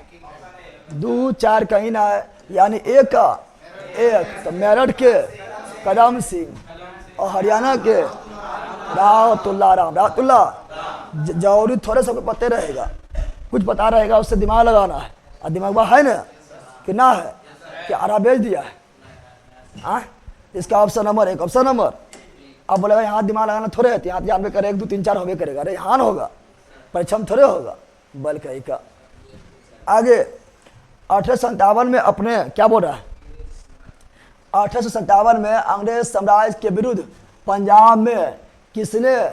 2 4 कहीं ना है, यानी एक का 1। तो मेरठ के कदम सिंह और हरियाणा के रावतुल्ला राम, रावतुल्ला जरूरी थोड़े सबको पते रहेगा, कुछ पता रहेगा, उससे दिमाग लगाना है। और दिमाग है ना कि ना है कि आरा बेच दिया है। हाँ इसका ऑप्शन नंबर 1, ऑप्शन नंबर। अब बोलेगा यहाँ दिमाग लगाना थोड़े है, यहाँ जानबे करे 1 2 3 4 होबे करेगा। अरे यहाँ होगा, परिश्रम थोड़े होगा, बल्कि का। आगे 1857 में अपने क्या बोल रहा है? 1857 में अंग्रेज साम्राज्य के विरुद्ध पंजाब में किसने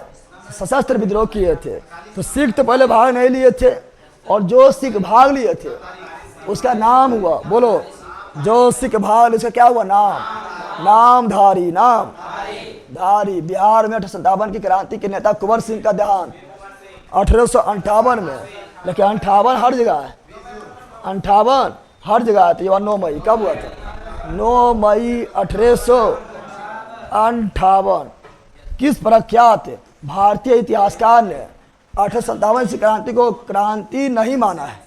सशस्त्र विद्रोह किए थे? तो सिख तो पहले भाग नहीं लिए थे, और जो सिख भाग लिए थे उसका नाम हुआ, बोलो, जो सिख भाग इसका क्या हुआ? नाम, नामधारी, नाम धारी। बिहार में 1857 की क्रांति के नेता कुंवर सिंह का देहांत 1858 में, लेकिन 58 हर जगह है, 58 हर जगह है। तो ये 9 मई कब हुआ था? 9 मई 1858। किस प्रख्यात भारतीय इतिहासकार ने 1857 की क्रांति को क्रांति नहीं माना है?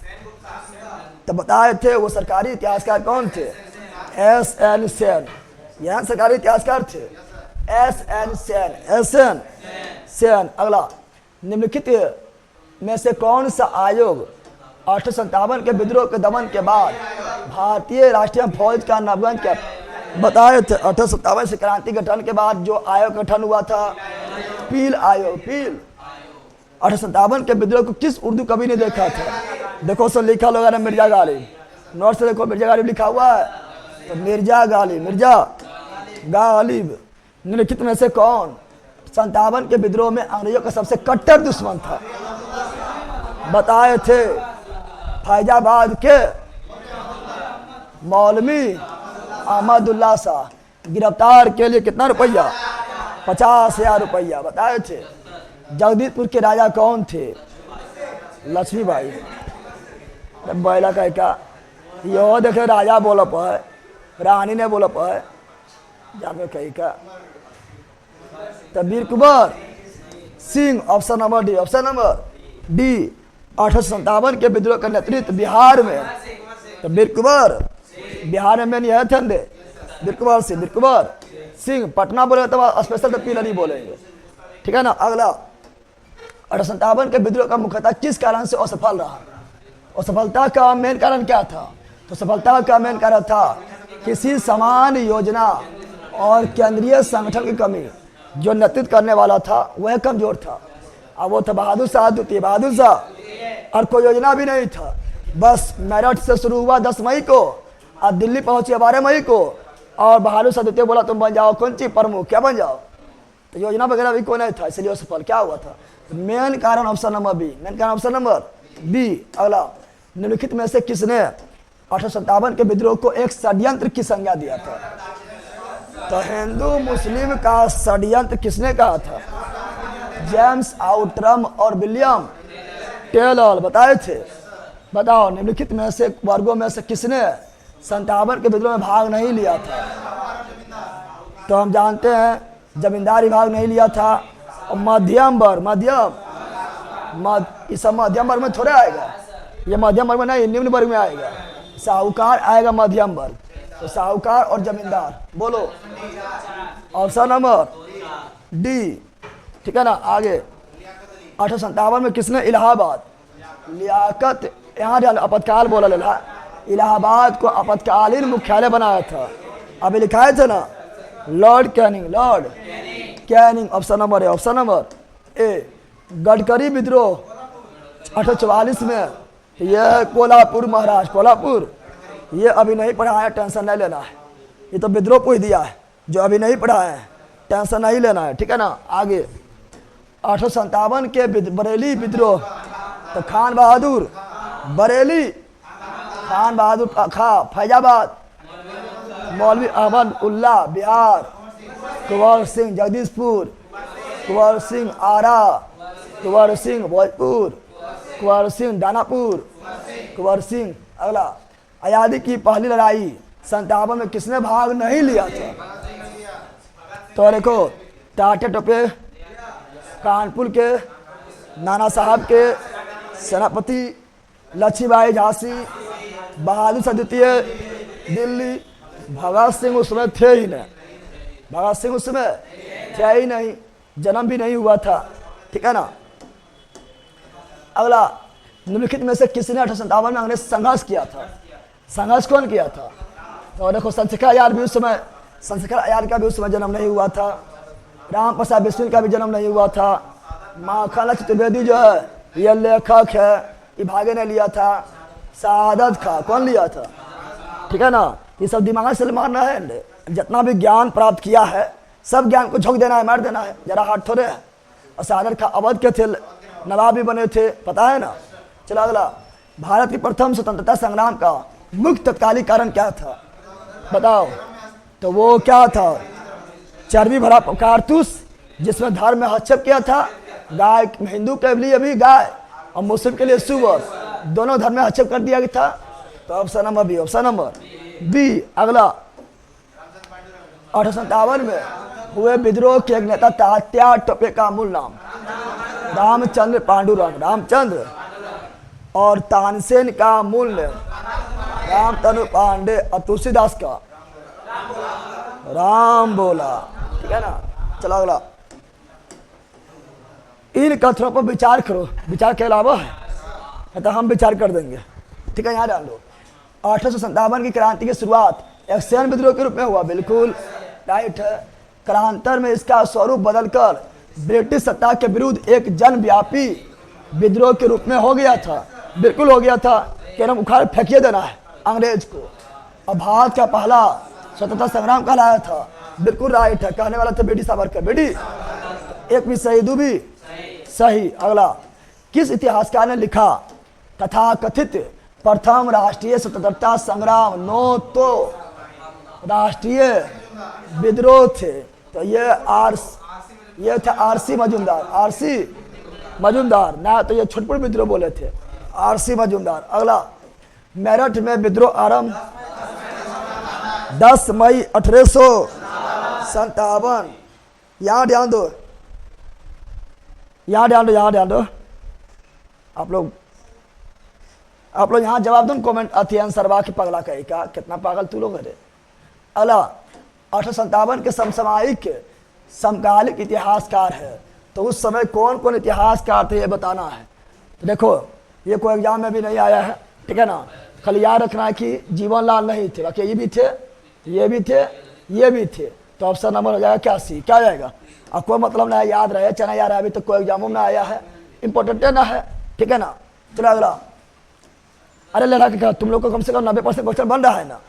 तो बताए थे वो सरकारी इतिहासकार कौन थे? S.N. सेन, यहाँ सरकारी इतिहासकार थे। S.N. सेन, S.N. सेन। अगला निम्नलिखित में से कौन सा आयोग 1857 के विद्रोह के दमन के बाद भारतीय राष्ट्रीय फौज का नवगठन किया? बताए थे 1857 से क्रांति गठन के बाद जो आयोग गठन हुआ था, पील आयोग, पील। 1857 के विद्रोह को किस उर्दू कवि ने देखा था? देखो सर लिखा लोग ना मिर्जा गालिब, नोट से देखो मिर्जा गालिब लिखा हुआ है। तो मिर्जा गालिब, मिर्जा गालिब निम्नलिखित में से कौन 57 के विद्रोह में अंग्रेजों का सबसे कट्टर दुश्मन था? बताए थे फैजाबाद के मौलवी अहमदुल्ला शाह। गिरफ्तार के लिए कितना रुपया? 50,000 रुपया बताए थे। जगदीशपुर के राजा कौन थे? लक्ष्मीबाई। बैला का यो देखे राजा बोला पाए, रानी ने बोला पाए, जामे कही का। तो Veer Kunwar Singh, option number D, option number D. 1857 के विद्रोह का नेतृत्व बिहार में, तो वीर कुंवर बिहार में नहीं है थे, वीर कुंवर सिंह, वीर कुंवर सिंह। पटना बोले तो स्पेशल तो पीला नहीं बोलेंगे, ठीक है ना। अगला 1857 के विद्रोह का मुख्यतः किस कारण से असफल रहा? असफलता का मेन कारण क्या था? तो सफलता का मेन कारण था किसी समान योजना और केंद्रीय संगठन की कमी। जो नेतृत्व करने वाला था वह कमजोर था। अब वो था बहादुर शाह, द्वितीय बहादुर शाह, और कोई योजना भी नहीं था। बस मेरठ से शुरू हुआ 10 मई को और दिल्ली पहुंचे 12 मई को, और बहादुर शाह द्वितीय बोला तुम बन जाओ कौन सी प्रमुख, क्या बन जाओ। तो योजना वगैरह भी कोई नहीं था, इसलिए वो सफल क्या हुआ था? मेन कारण ऑप्शन नंबर बी, मेन कारण ऑप्शन नंबर बी। अगला, निम्नलिखित में से किसने 1857 के विद्रोह को एक षड्यंत्र की संज्ञा दिया था? तो हिंदू मुस्लिम का षड्यंत्र किसने कहा था? जेम्स आउटरम और विलियम टेलर बताए थे। बताओ निम्नलिखित में से वर्गों में से किसने 57 के विद्रोह में भाग नहीं लिया था? तो हम जानते हैं जमींदार विभाग नहीं लिया था, और मध्यम वर्ग, इस मध्यम वर्ग में थोड़े आएगा, ये मध्यम वर्ग में नहीं, निम्न वर्ग में आएगा। साहूकार आएगा मध्यम वर्ग, तो साहूकार और जमींदार। बोलो ऑप्शन नंबर डी, ठीक है ना। आगे 1857 में किसने इलाहाबाद लियाकत, यहाँ आपातकाल बोला लेला, इलाहाबाद को आपातकालीन मुख्यालय बनाया था? अभी लिखाए थे ना Lord Canning, Lord Canning. Option number ए, ऑप्शन नंबर ए। गडकरी विद्रोह 1844 में, यह कोल्हापुर महाराज, कोल्हापुर, ये अभी नहीं पढ़ा है, टेंशन नहीं लेना है। ये तो विद्रोह पूछ दिया है, जो अभी नहीं पढ़ा है टेंशन नहीं लेना है, ठीक है ना। आगे 1857 के बरेली विद्रोह, तो खान बहादुर बरेली, खान बहादुर खा फैजाबाद, मौलवी अहमद उल्ला बिहार, कुंवर सिंह जगदीशपुर, कुंवर सिंह आरा, कुंवर सिंह भोजपुर, कुंवर सिंह दानापुर, कुंवर सिंह। अगला, आज़ादी की पहली लड़ाई 57 में किसने भाग नहीं लिया था? तो देखो टाटे टोपे, कानपुर के नाना साहब के सेनापति, लक्ष्मीबाई झांसी, बहादुर शाह द्वितीय दिल्ली, भगत सिंह उसमें थे ही नहीं, भगत सिंह उसमें थे ही नहीं, जन्म भी नहीं हुआ था, ठीक है ना। अगला, निम्नलिखित में से किसने 1857 में अंग्रेज संघर्ष किया था? संघर्ष कौन किया था? तो देखो चंद्रशेखर आजाद भी उस समय, चंद्रशेखर आजाद का भी उस समय जन्म नहीं हुआ था, राम प्रसाद बिस्मिल का भी जन्म नहीं हुआ था, माखनलाल चतुर्वेदी जो है ये लेखक है, ये भागे ने लिया था, सादत खा कौन लिया था, ठीक है ना। ये सब दिमाग से मारना है, जितना भी ज्ञान प्राप्त किया है सब ज्ञान को झोंक देना है, मार देना है, जरा हाथ थोड़े है। और सादत खा अवध के थे, नवाब भी बने थे, पता है ना। चलो अगला, भारत की प्रथम स्वतंत्रता संग्राम का मुख्य तत्कालीन कारण क्या था? बताओ। तो वो क्या था? चर्बी भरा कारतूस जिसमें धर्म में हस्तक्षेप किया था। गाय, हिंदू के लिए भी गाय और मुस्लिम के लिए सुअर, दोनों धर्म में हस्तक्षेप कर दिया गया था। तो option number B, option number B. अगला, 1857 में हुए विद्रोह के एक नेता तात्या टोपे का मूल नाम? रामचंद्र पांडुरंग, रामचंद्र। और तानसेन का मूल नाम? रामतनु पांडे। और तुलसीदास का? राम बोला, ठीक है ना। चलो अगला, इन कथनों पर विचार करो, विचार के अलावा है तो हम विचार कर देंगे, ठीक है। यहाँ डाल दो। 1857 की क्रांति की शुरुआत एक सैन्य विद्रोह के रूप में हुआ, बिल्कुल राइट है। कालांतर में इसका स्वरूप बदलकर ब्रिटिश सत्ता के विरुद्ध एक जनव्यापी विद्रोह के रूप में हो गया था, बिल्कुल हो गया था कि हम उखाड़ फेंकिए देना है अंग्रेज को। और भारत का पहला स्वतंत्रता संग्राम कहलाया था, बिल्कुल राइट है, कहने वाला था बेटी सावरकर, बेटी एक भी सही, दो भी सही। अगला, किस इतिहासकार ने लिखा तथाकथित प्रथम राष्ट्रीय स्वतंत्रता संग्राम? नो, तो राष्ट्रीय विद्रोह थे, तो ये थे आरसी मजूमदार, आरसी मजूमदार ना, तो ये छोटपुर विद्रोह बोले थे, आरसी मजूमदार। अगला, मेरठ में विद्रोह आरंभ 10 मई 1857। यहाँ ध्यान दो, यहाँ ध्यान दो, यहाँ ध्यान दो। आप लोग यहाँ जवाब दो, कमेंट अति आंसर बा की पगला कही का, कितना पागल तू लोग है। अगला, 1857 के समसामयिक समकालिक इतिहासकार है तो उस समय कौन कौन इतिहासकार थे ये बताना है। तो देखो ये कोई एग्जाम में भी नहीं आया है, ठीक है ना। खाली याद रखना है कि जीवनलाल नहीं थे, बाकी ये भी थे, ये भी थे, ये भी थे। तो ऑप्शन नंबर हो जाएगा क्या, सी। क्या जाएगा? और कोई मतलब ना है, याद रहे चना यार, अभी तो कोई एग्जामों में आया है, इंपॉर्टेंट है ना है, ठीक है ना। चलो अगला। अरे लड़ा के तुम लोग को कम से कम 90% क्वेश्चन बन रहा है ना।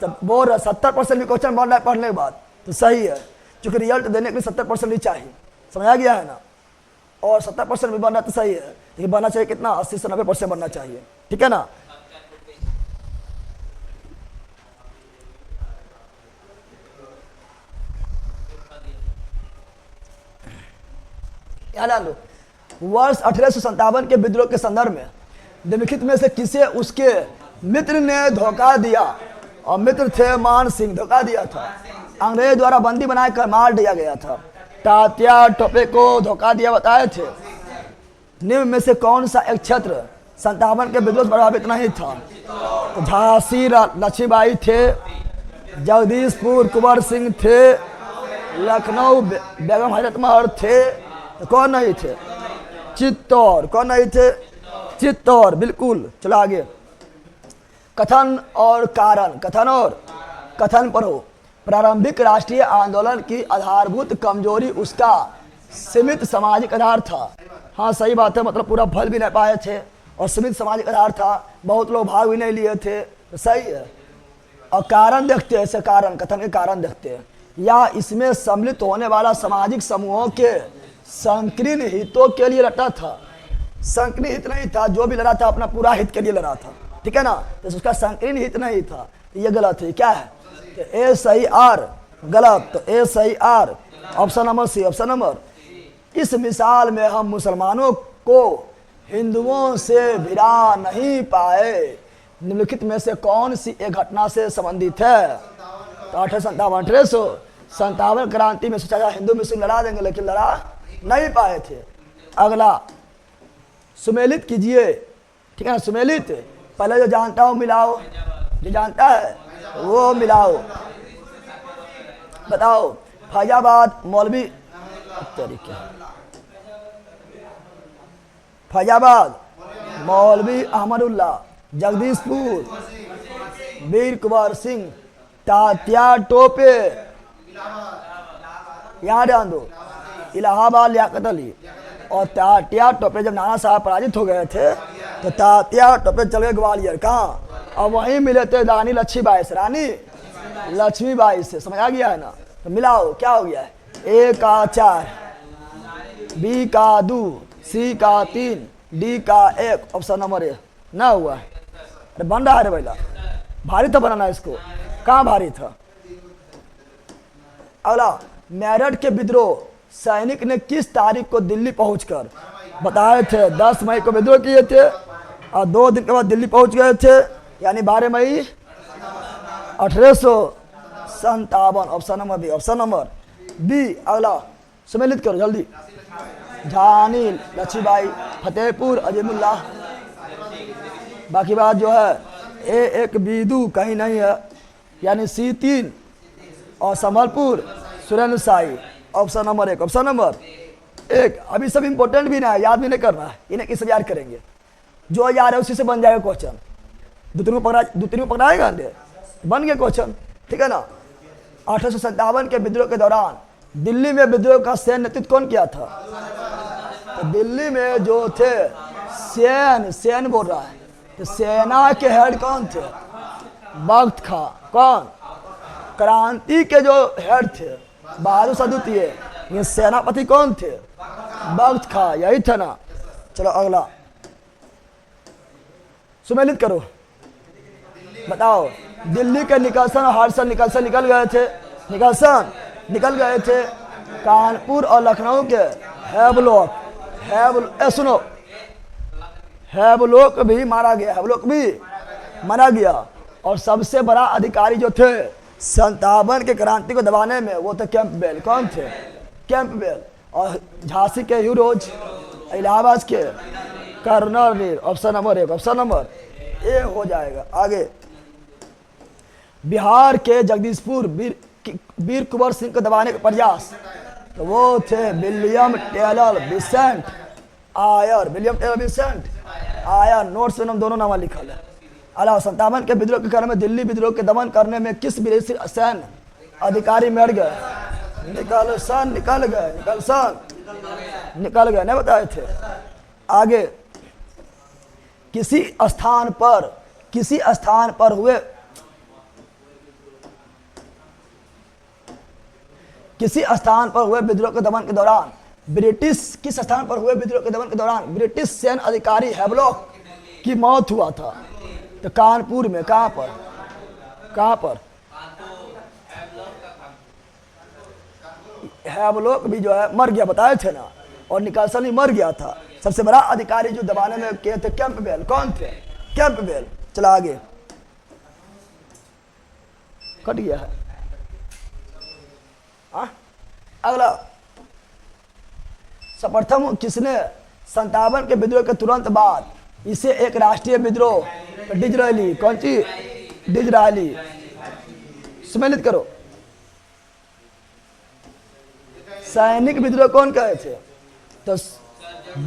तब बोल रहा 70% भी क्वेश्चन बन रहा है पढ़ने के बाद, तो सही है, क्योंकि रिजल्ट देने के लिए 70% ही चाहिए, समझा गया है ना। और 70% भी बनना तो सही है, लेकिन बनना चाहिए कितना, 80 से 90% बनना चाहिए, ठीक है ना। ध्यान दो, वर्ष 1857 के विद्रोह के संदर्भ में निम्नलिखित में से किसे उसके मित्र ने धोखा दिया? और मित्र थे मान सिंह, धोखा दिया था, अंग्रेज द्वारा बंदी बनाकर मार दिया गया था। तात्या टोपे को धोखा दिया बताए थे। निम्न में से कौन सा एक क्षेत्र 57 के विद्रोह प्रभावित नहीं था? तो झांसी लक्ष्मीबाई थे, जगदीशपुर कुंवर सिंह थे, लखनऊ बेगम हजरत महल थे, तो कौन नहीं थे? चित्तौड़। कौन नहीं थे? चित्तौड़, बिल्कुल। चलो आगे। कथन और कारण, कथन और कथन पढ़ो। प्रारंभिक राष्ट्रीय आंदोलन की आधारभूत कमजोरी उसका सीमित सामाजिक आधार था। हाँ सही बात है, मतलब पूरा फल भी नहीं पाए थे और सीमित सामाजिक आधार था, बहुत लोग भाग भी नहीं लिए थे, तो सही है। और कारण देखते हैं, ऐसे कारण, कथन के कारण देखते हैं। या इसमें सम्मिलित होने वाला सामाजिक समूहों के संकीर्ण हितों के लिए लड़ा था। संकीर्ण हित नहीं था, जो भी लड़ा था अपना पूरा हित के लिए लड़ा था, ठीक है ना। तो उसका संकीर्ण हित नहीं था, ये गलत है। क्या है? ए सही, आर गलत, तो ए सही आर, option number C. Option number, इस मिसाल में हम मुसलमानों को हिंदुओं से भिड़ा नहीं पाए। निम्नलिखित में से कौन सी एक घटना से संबंधित है? तो 1857 क्रांति में सोचा हिंदू मुस्लिम लड़ा देंगे, लेकिन लड़ा नहीं पाए थे। अगला सुमेलित कीजिए, ठीक है ना। सुमेलित, पहले जो जानता हो मिलाओ, जो जानता है वो मिलाओ। बताओ। फैजाबाद मौलवी तरीके, फैजाबाद मौलवी अहमदुल्ला, जगदीशपुर वीर कुंवर सिंह, तात्या टोपे, यहाँ ध्यान दो, इलाहाबाद लियाकत अली। और तात्या टोपे जब नाना साहब पराजित हो गए थे तो तात्या टोपे चल गए ग्वालियर। कहाँ? और वहीं मिले थे रानी लक्ष्मीबाई से, रानी लक्ष्मीबाई से, समझ आ गया है ना। तो मिलाओ, क्या हो गया है? ए का 4, बी का 2, सी का 3, डी का 1, ऑप्शन नंबर ए ना हुआ है। अरे बन रहा है रे भैया, भारी था बनाना इसको, कहाँ भारी था। अगला, मेरठ के विद्रोह सैनिक ने किस तारीख को दिल्ली पहुंचकर बताए थे? 10 मई को विद्रोह किए थे और 2 दिन के बाद दिल्ली पहुंच गए थे, यानी 12 मई 1857। Option number B. Option number B. अगला सम्मिलित करो जल्दी। झांसी लक्ष्मीबाई, फतेहपुर अजीमुल्ला। बाकी बात जो है ए एक बीदू कहीं नहीं है, यानी सी 3। और संबलपुर सुरेंद्र शाही, ऑप्शन नंबर 1। Option number 1। अभी सब इंपॉर्टेंट भी ना है, याद भी नहीं करना है, इन्हें किस याद करेंगे, जो याद है उसी से बन जाएगा क्वेश्चन। 2-3 को पकड़ाएगा, बन गया क्वेश्चन, ठीक है ना। 1857 के विद्रोह के दौरान दिल्ली में विद्रोह का सैन्य नेतृत्व कौन किया था? तो दिल्ली में जो थे सेन बोल रहा है, तो सेना के हेड कौन थे? बख्त खां। कौन? क्रांति के जो हेड थे बहादुर शाह द्वितीय, ये सेनापति कौन थे? बख्त खां, यही था ना। चलो अगला सुमेलित करो, बताओ। दिल्ली के निकलसन और हर्षण निकलसन निकल गए थे, निकलसन निकल गए थे। कानपुर और लखनऊ के हैवलॉक सुनो, हैवलॉक भी मारा गया, हैवलॉक भी मारा गया। और सबसे बड़ा अधिकारी जो थे 57 के क्रांति को दबाने में, वो थे कैंपबेल। कौन थे? कैंपबेल। और झांसी के यूरोज, इलाहाबाद के colonel. Option number 1। Option number A हो जाएगा। आगे, बिहार के जगदीशपुर वीर कुंवर सिंह को दबाने का प्रयास तो वो थे विलियम टेलर विसेंट आयर। विलियम टेलर विसेंट आयर। नोट्स में हम दोनों नाम लिखल है। अला 57 के विद्रोह के कारण में दिल्ली विद्रोह के दमन करने में किस विदेशी सैन्य अधिकारी मर गए? निकल सन निकल गए, निकल सन निकल गए, नहीं बताए थे। आगे किसी स्थान पर हुए विद्रोह के दमन के दौरान किस स्थान पर हुए विद्रोह के दमन के दौरान ब्रिटिश सैन्य अधिकारी हैवलॉक की मौत हुआ था? तो कानपुर में। कहां पर हैवलॉक भी जो है मर गया, बताए थे ना। और निकलसन भी मर गया था। सबसे बड़ा अधिकारी जो दबाने में किए थे कैंपबेल। कौन थे? कैंपबेल। चला आगे, कट गया है। अगला, सर्वप्रथम किसने 57 के विद्रोह के तुरंत बाद इसे एक राष्ट्रीय विद्रोह? डिजरायली। कौन सी? डिजरायली। सम्मिलित करो। सैनिक विद्रोह कौन कहे थे? तो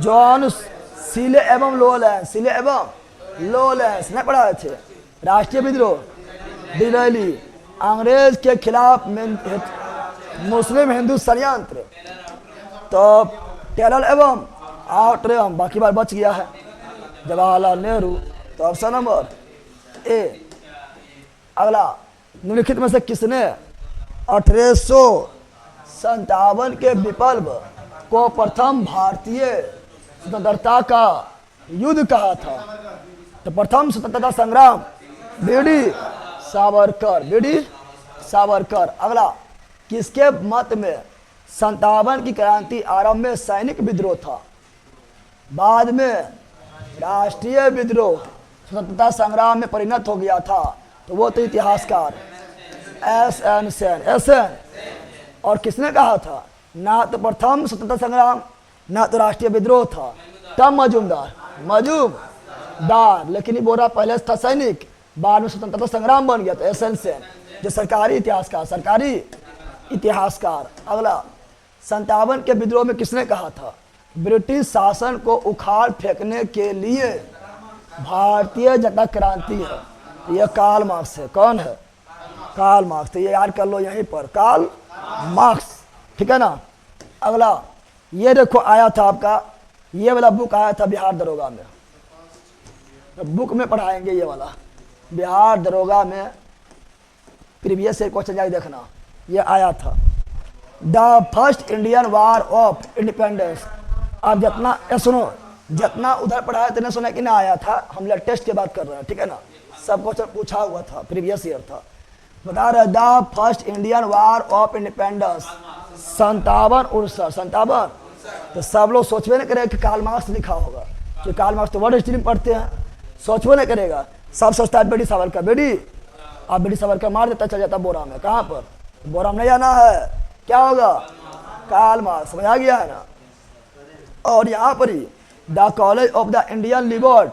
जॉन सीले एवं लोलेंस। सीले एवं लोलेंस नहीं पढ़ाए थे। राष्ट्रीय विद्रोह डिजरायली। अंग्रेज के खिलाफ मुस्लिम हिंदू षड्यंत्र तो टेलर एवं आउटरेम। बाकी बार बच गया है। जवाहरलाल नेहरू। तो ऑप्शन नंबर ए। अगला, निम्नलिखित में से किसने 1857 के विप्लव को प्रथम भारतीय स्वतंत्रता का युद्ध कहा था? तो प्रथम स्वतंत्रता संग्राम बीडी सावरकर। बीडी सावरकर। अगला, किसके मत में 57 की क्रांति आरंभ में सैनिक विद्रोह था, बाद में राष्ट्रीय विद्रोह स्वतंत्रता संग्राम में परिणत हो गया था? तो वो तो इतिहासकार एस.एन. सेन। एस.एन. और किसने कहा था? ना तो प्रथम स्वतंत्रता संग्राम ना तो राष्ट्रीय विद्रोह था। तब मजूमदार। लेकिन ये बोरा पहले था सैनिक, बाद में स्वतंत्रता संग्राम बन गया। तो एस.एन. सेन जो सरकारी इतिहासकार। अगला, 57 के विद्रोह में किसने कहा था ब्रिटिश शासन को उखाड़ फेंकने के लिए भारतीय जनता क्रांति है? यह कार्ल मार्क्स है। कौन है? Karl Marx. तो ये याद कर लो यहीं पर, कार्ल मार्क्स। ठीक है ना। अगला, ये देखो आया था आपका, ये वाला बुक आया था बिहार दरोगा में। तो बुक में पढ़ाएंगे ये वाला बिहार दरोगा में। प्रीवियस ईयर क्वेश्चन जाके देखना, ये आया था। The first Indian war of independence. आप सुनो, जितना उधर पढ़ाया इतने सुना कि ना आया था। हम लेटेस्ट की बात कर रहे हैं, ठीक है ना। सब क्वेश्चन पूछा हुआ था, प्रीवियस ईयर था। बता रहे the first Indian war of independence 57 तो सब लोग सोचवे नहीं करेगा कि कार्ल मार्क्स लिखा होगा, कि कार्ल मार्क्स तो वर्ल्ड हिस्ट्री में पढ़ते हैं, सोचवे नहीं करेगा। सब सोचता है बेटी सावरकर। बेटी आप बेटी सावरकर मार देता, चल जाता बोरा में। कहाँ पर? बोरा में नहीं जाना है। क्या होगा? Karl Marx. समझ आ गया है ना। और यहाँ पर ही the college of the Indian liberty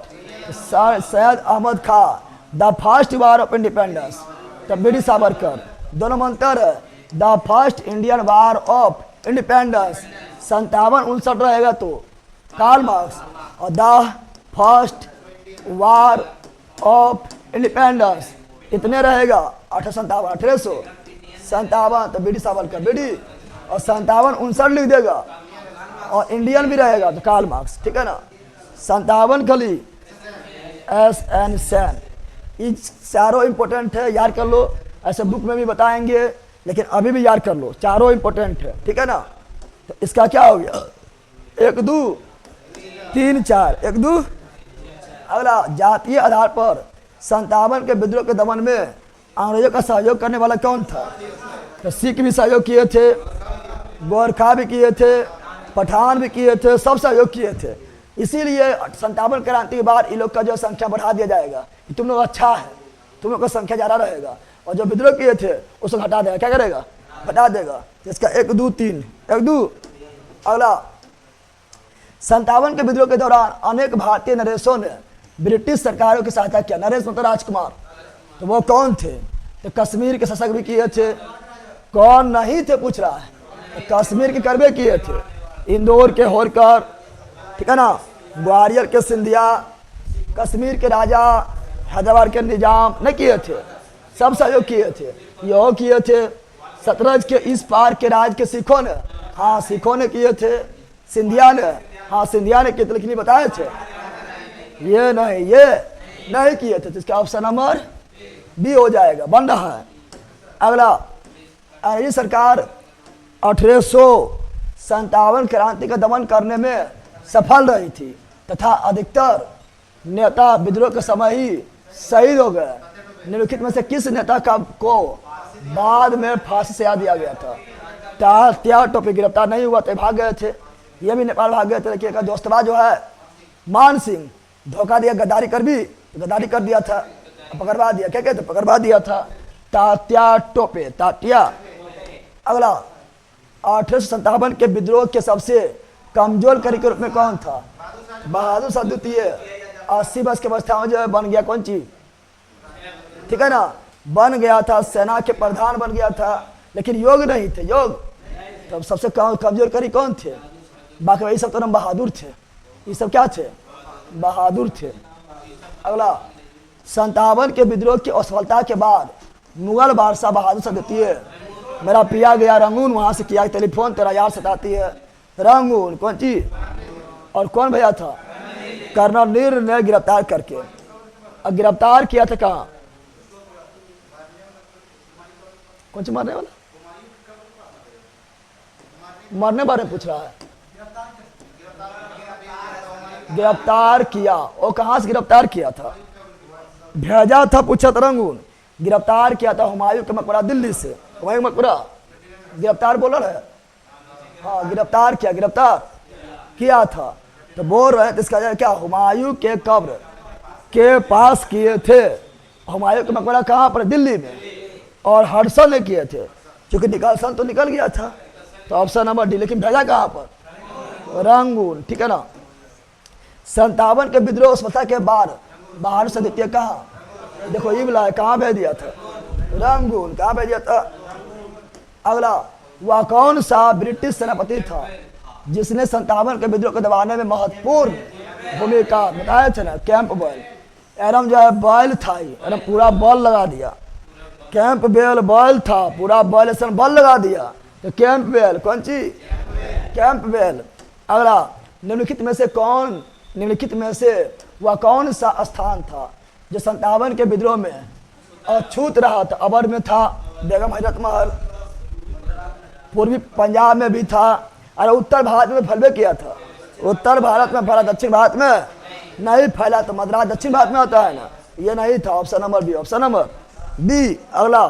Syed Ahmad Khan. The first war of independence तब बेटी सावरकर। दोनों में अंतर है। The first Indian war of independence 57-59 रहेगा तो कार्ल मार्क्स, और the first war of independence इतने रहेगा 1857 तो बीडी सावरकर बीडी, और 57-59 लिख देगा, और इंडियन भी रहेगा तो कार्ल मार्क्स। ठीक है ना। 57 खाली एस.एन. सेन। ये चारों इंपॉर्टेंट है, याद कर लो। ऐसे बुक में भी बताएंगे, लेकिन अभी भी याद कर लो, चारों इंपॉर्टेंट है। ठीक है ना। तो इसका क्या हो गया? 1 2 3 4 1 2। अगला, जातीय आधार पर 57 के विद्रोह के दमन में अंग्रेजों का सहयोग करने वाला कौन था? तो सिख भी सहयोग किए थे, गोरखा भी किए थे, पठान भी किए थे, सब सहयोग किए थे। इसीलिए 57 क्रांति के बाद इन लोग का जो संख्या बढ़ा दिया जाएगा कि तुम लोग अच्छा है, तुम लोग का संख्या ज़्यादा रहेगा, और जो विद्रोह किए थे उसको हटा देगा। क्या करेगा? हटा देगा। तो इसका 1 2 3 1 2। अगला, 57 के विद्रोह के दौरान अनेक भारतीय नरेशों ने ब्रिटिश सरकारों की सहायता किया। नरेश मतलब राजकुमार। तो वो कौन थे? तो कश्मीर के शासक भी किए थे। कौन नहीं थे पूछ रहा है। कश्मीर के करबे किए थे, इंदौर के होरकर, ठीक है ना, ग्वालियर के सिंधिया, कश्मीर के राजा, हैदराबाद के निजाम नहीं किए थे, सब सहयोग किए थे। यो किए थे सतलज के इस पार के राज के सिखों ने, हाँ सिखों ने किए थे। सिंधिया ने, हाँ सिंधिया ने किए थे, लेकिन बताए थे ये नहीं किए थे। तो इसका ऑप्शन नंबर बी हो जाएगा, बन रहा है। अगला, अंग्रेजी सरकार 1857 क्रांति का दमन करने में सफल रही थी तथा अधिकतर नेता विद्रोह के समय ही शहीद हो गए। निम्नलिखित में से किस नेता को बाद में फांसी से दिया गया था? तात्या टोपे गिरफ्तार नहीं हुआ थे, भाग गए थे, ये भी नेपाल भाग गए थे। लेकिन एक दोस्तवा जो है मान सिंह, धोखा दिया, गद्दारी कर दिया था, पकड़वा दिया, क्या कहते पकड़वा दिया था, तात्या टोपे, तात्या। अगला, 1857 के विद्रोह के सबसे कमजोर कड़ी के रूप में कौन था? बहादुर शाह द्वितीय। 80 वर्ष की अवस्था में जो बन गया कौन चीज, ठीक है ना, बन गया था, सेना के प्रधान बन गया था, लेकिन योग नहीं थे, योग। तब सबसे कमजोर कड़ी कौन थे? बाकी वही सब तो नाम बहादुर थे, ये सब क्या थे? बहादुर थे। अगला, 57 के विद्रोह की असफलता के बाद मुगल बादशाह बहादुर शाह द्वितीय, मेरा पिया गया रंगून, वहां से किया टेलीफोन, तेरा यार सताती है, रंगून कौन चीज, और कौन भैया था? कर्नल नीर ने गिरफ्तार करके, और गिरफ्तार किया था कहाँ? कौन सी मरने वाला, मरने बारे में पूछ रहा है। गिरफ्तार किया, वो कहां से गिरफ्तार किया था? भेजा था, पूछा था रंगून। गिरफ्तार किया था हुमायूं के मकबरा, दिल्ली से, हुमायूं मकबरा गिरफ्तार बोला है, हाँ गिरफ्तार किया था। तो बोल रहे थे इसका क्या, हुमायूं के कब्र के पास किए थे। हुमायूं का मकबरा कहाँ पर? दिल्ली में। और हडसन ने किए थे, क्योंकि निकालसन तो निकल गया था, तो ऑप्शन नंबर डी। लेकिन भेजा कहाँ पर? रंगून, ठीक है ना। 57 के विद्रोह सफलता के बाद बहादुर शाह द्वितीय कहाँ, देखो ये मिला है, कहाँ भेज दिया था? रंगून, कहाँ भेज दिया था? अगला, वह कौन सा ब्रिटिश सेनापति था जिसने 57 के विद्रोह को दबाने में महत्वपूर्ण भूमिका बताया था ना? कैंपबेल। एरम जो है बॉयल था ही, एरम पूरा बॉल लगा दिया, कैंपबेल बॉयल था, पूरा बॉल बॉल लगा दिया, तो कैंपबेल कौन चीज? कैंपबेल। अगला, निम्नलिखित में से वह कौन सा स्थान था जो 57 के विद्रोह में अछूत रहा था? अबर में था, बेगम हजरत महल, पूर्वी पंजाब में भी था, और उत्तर भारत में फैलवे किया था। उत्तर भारत में फैला, दक्षिण भारत में नहीं फैला, तो मद्रास दक्षिण भारत में होता है ना, ये नहीं था। Option number B, option number B. अगला,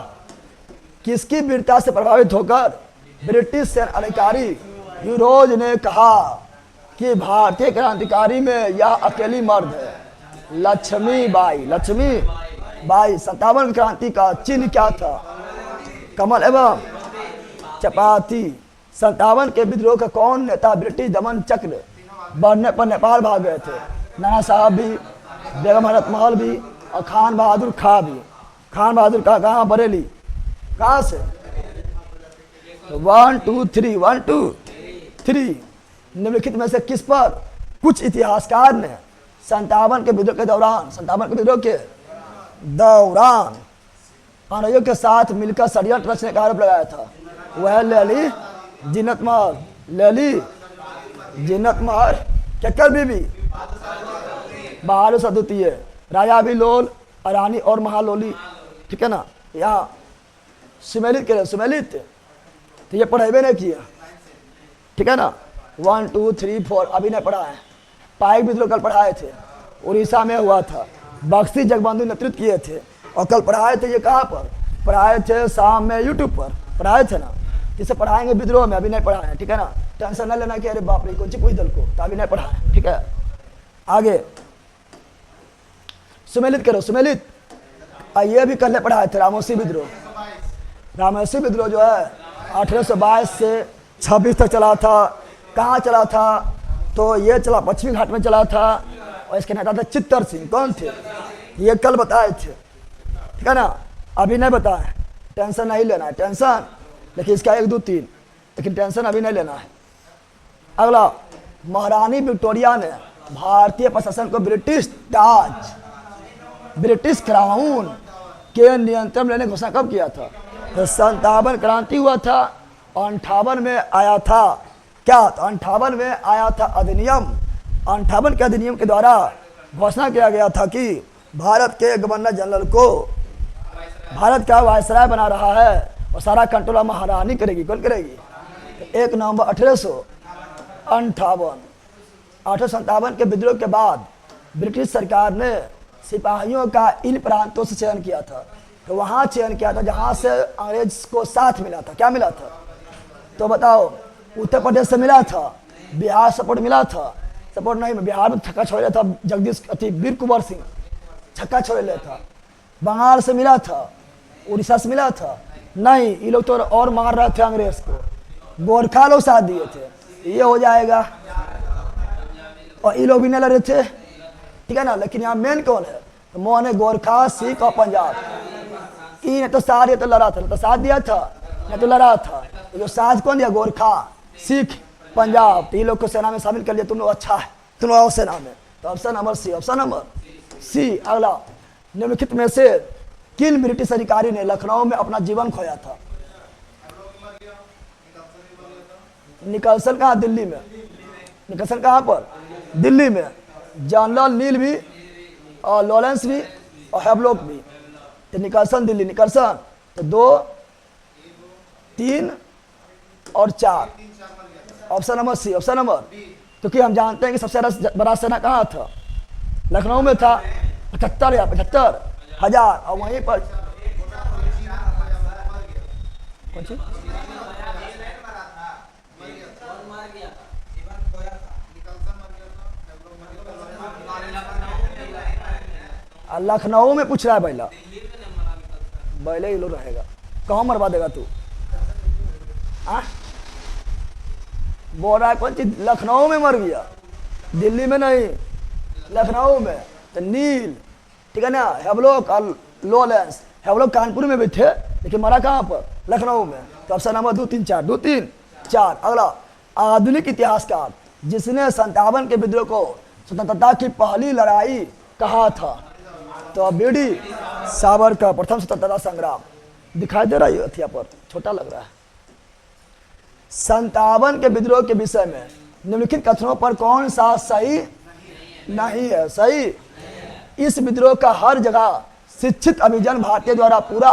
किसकी वीरता से प्रभावित होकर ब्रिटिश सेना अधिकारी ह्यूरोज ने कहा कि भारतीय क्रांतिकारी में यह अकेली मर्द है? लक्ष्मीबाई। 57 क्रांति का चिन्ह क्या था? कमल एवं चपाती। 57 के विद्रोह का कौन नेता ब्रिटिश दमन चक्र बढ़ने पर नेपाल भाग गए थे? नाना साहब भी, बेगम हजरत महल भी, और खान बहादुर खां भी। खान बहादुर का कहाँ? बरेली। कहाँ से? 1 2 3 1 2 3। निम्नलिखित में से किस पर कुछ इतिहासकार ने 57 के विद्रोह के दौरान अंग्रेजों के साथ मिलकर षड्यंत्र रचने का आरोप लगाया था? वह लेली जिन्नत महल, केकर बीबी? बहादुर शाह द्वितीय, राजा भी लोल, रानी और महालोली, ठीक है ना। यहाँ सुमेलित के सुमेलित, तो ये पढ़ेबे नहीं किया, ठीक है ना। 1 2 3 4 अभी नहीं पढ़ा है। पाइक विद्रोह कल पढ़ाए थे, उड़ीसा में हुआ था, बख्शी जगबंधु नेतृत्व किए थे, और कल पढ़ाए थे। ये कहाँ पर पढ़ाए थे? शाम में यूट्यूब पर पढ़ाए थे ना, जिसे पढ़ाएंगे विद्रोह में, अभी नहीं पढ़ाए, ठीक है ना। टेंशन न लेना कि अरे बाप रे कौन सी पूछ दल को, तो अभी नहीं पढ़ाए, ठीक है। आगे सुमेलित करो, सुमेलित। ये भी कल पढ़ाए थे, रामोसी विद्रोह। रामोसी विद्रोह जो है 1822 से 26 तक चला था। कहाँ चला था? तो ये चला पश्चिमी घाट में चला था, और इसके नेता थे चित्तर सिंह। कौन थे? ये कल बताए थे, ठीक है ना, अभी नहीं बताए, टेंशन नहीं लेना है, टेंशन। लेकिन इसका 1 2 3 लेकिन टेंशन अभी नहीं लेना है। अगला, महारानी विक्टोरिया ने भारतीय प्रशासन को ब्रिटिश ताज, ब्रिटिश क्राउन के नियंत्रण में लेने की घोषणा कब किया था? तो 57 क्रांति हुआ था और 58 में आया था क्या? तो 58 में आया था अधिनियम। 58 के अधिनियम के द्वारा घोषणा किया गया था कि भारत के गवर्नर जनरल को भारत का वायसराय बना रहा है और सारा कंट्रोल महारानी करेगी। कौन करेगी? 1 नवंबर 1857 के विद्रोह के बाद ब्रिटिश सरकार ने सिपाहियों का इन प्रांतों से चयन किया था। तो वहाँ चयन किया था जहाँ से अंग्रेज को साथ मिला था। क्या मिला था? तो बताओ, उत्तर प्रदेश से मिला था, बिहार सपोर्ट मिला था? सपोर्ट नहीं, बिहार में छक्का छोड़ था जगदीश वीर कुंवर सिंह, छक्का छोड़ लिया था। बंगाल से मिला था, उड़ीसा से मिला था? नहीं, ये लोग तो और मार रहे थे अंग्रेज को, गोरखा लोग साथ दिए थे। ये हो जाएगा। और ये लोग भी नहीं लड़ रहे थे, ठीक है ना। लेकिन यहाँ मेन कौन है? तो मोहन गोरखा, सिख और पंजाब। ने तो साथ ये तो लड़ा था, तो साथ दिया था, नहीं तो लड़ा था। तो जो साथ कौन दिया? गोरखा, सिख, पंजाब। तो ये लोग को सेना में शामिल कर लिया। तुम लोग अच्छा है, तुम लोग आओ सेना में। तो option number C, option number C. अगला, निम्नलिखित में से किन ब्रिटिश अधिकारी ने लखनऊ में अपना जीवन खोया था? निकलसन कहाँ? दिल्ली में। निकलसन कहाँ पर? दिल्ली में। जनरल नील भी और लॉरेंस भी और हैवलॉक भी। तो निकलसन दिल्ली, निकलसन। तो 2, 3 और 4। Option number C, option number. क्योंकि हम जानते हैं कि सबसे बड़ा सेना कहाँ था? लखनऊ में था। 75,000 और वहीं पर लखनऊ में पूछ रहा है बैला, बैले ही लो रहेगा। कहाँ मरवा देगा तू? बोल रहा है कौन चीज? लखनऊ में मर गया, दिल्ली में नहीं, लखनऊ में। तो नील, ठीक है ना, हैवलॉक और लॉरेंस। हैवलॉक कानपुर में भी थे, लेकिन मरा कहाँ पर? लखनऊ में। तो ऑप्शन नंबर 2, 3, 4, 2, 3, 4। अगला, आधुनिक इतिहासकार जिसने 57 के विद्रोह को स्वतंत्रता की पहली लड़ाई कहा था? तो बीडी सावरकर, प्रथम स्वतंत्रता संग्राम। दिखाई दे रहा है हथिया पर, छोटा लग रहा है। 57 के विद्रोह के विषय में निम्नलिखित कथनों पर कौन सा सही नहीं है? सही, इस विद्रोह का हर जगह शिक्षित अभिजन भारतीय द्वारा पूरा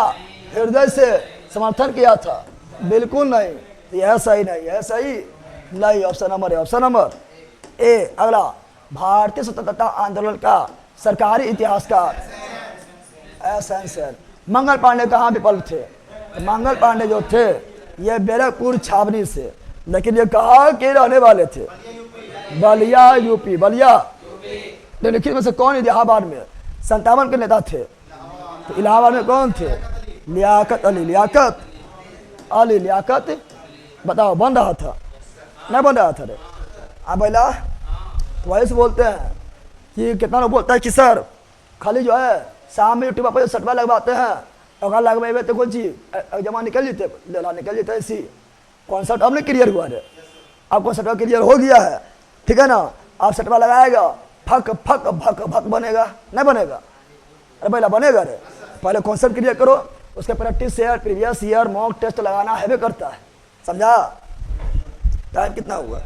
हृदय से समर्थन किया था। बिल्कुल नहीं, यह सही नहीं, यह सही नहीं। ऑप्शन नंबर है, ऑप्शन नंबर ए। अगला, भारतीय स्वतंत्रता आंदोलन का सरकारी इतिहासकार एसेंशियल। मंगल पांडे कहाँ विफल थे? तो मंगल पांडे जो थे ये बैरकपुर छावनी से, लेकिन ये कहाँ के रहने वाले थे? बलिया, यूपी, बलिया। निम्नलिखित में से कौन इलाहाबाद में 57 के नेता थे? तो इलाहाबाद में कौन थे? लियाकत अली, लियाकत अली, लियाकत। बताओ, बन रहा था? नहीं बन रहा था रे। अब बैला वही से बोलते हैं कि कितना लोग बोलता है कि सर खाली जो है शाम में यूट्यूब पर सटवा लगवाते हैं, अगर लगवाए तो कौन चीज जमा निकल जीते, निकल जीते ऐसी। कॉन्सेप्ट अब नहीं क्लियर हुआ है, अब कॉन्सेप्ट क्लियर हो गया है, ठीक है ना। आप सटवा लगाएगा, फक फक भक भक बनेगा, नहीं बनेगा? अरे भैया बनेगा रे। पहले कॉन्सेप्ट क्लियर करो, उसके practice year, previous year, mock test लगाना है करता है, समझा? टाइम कितना हुआ?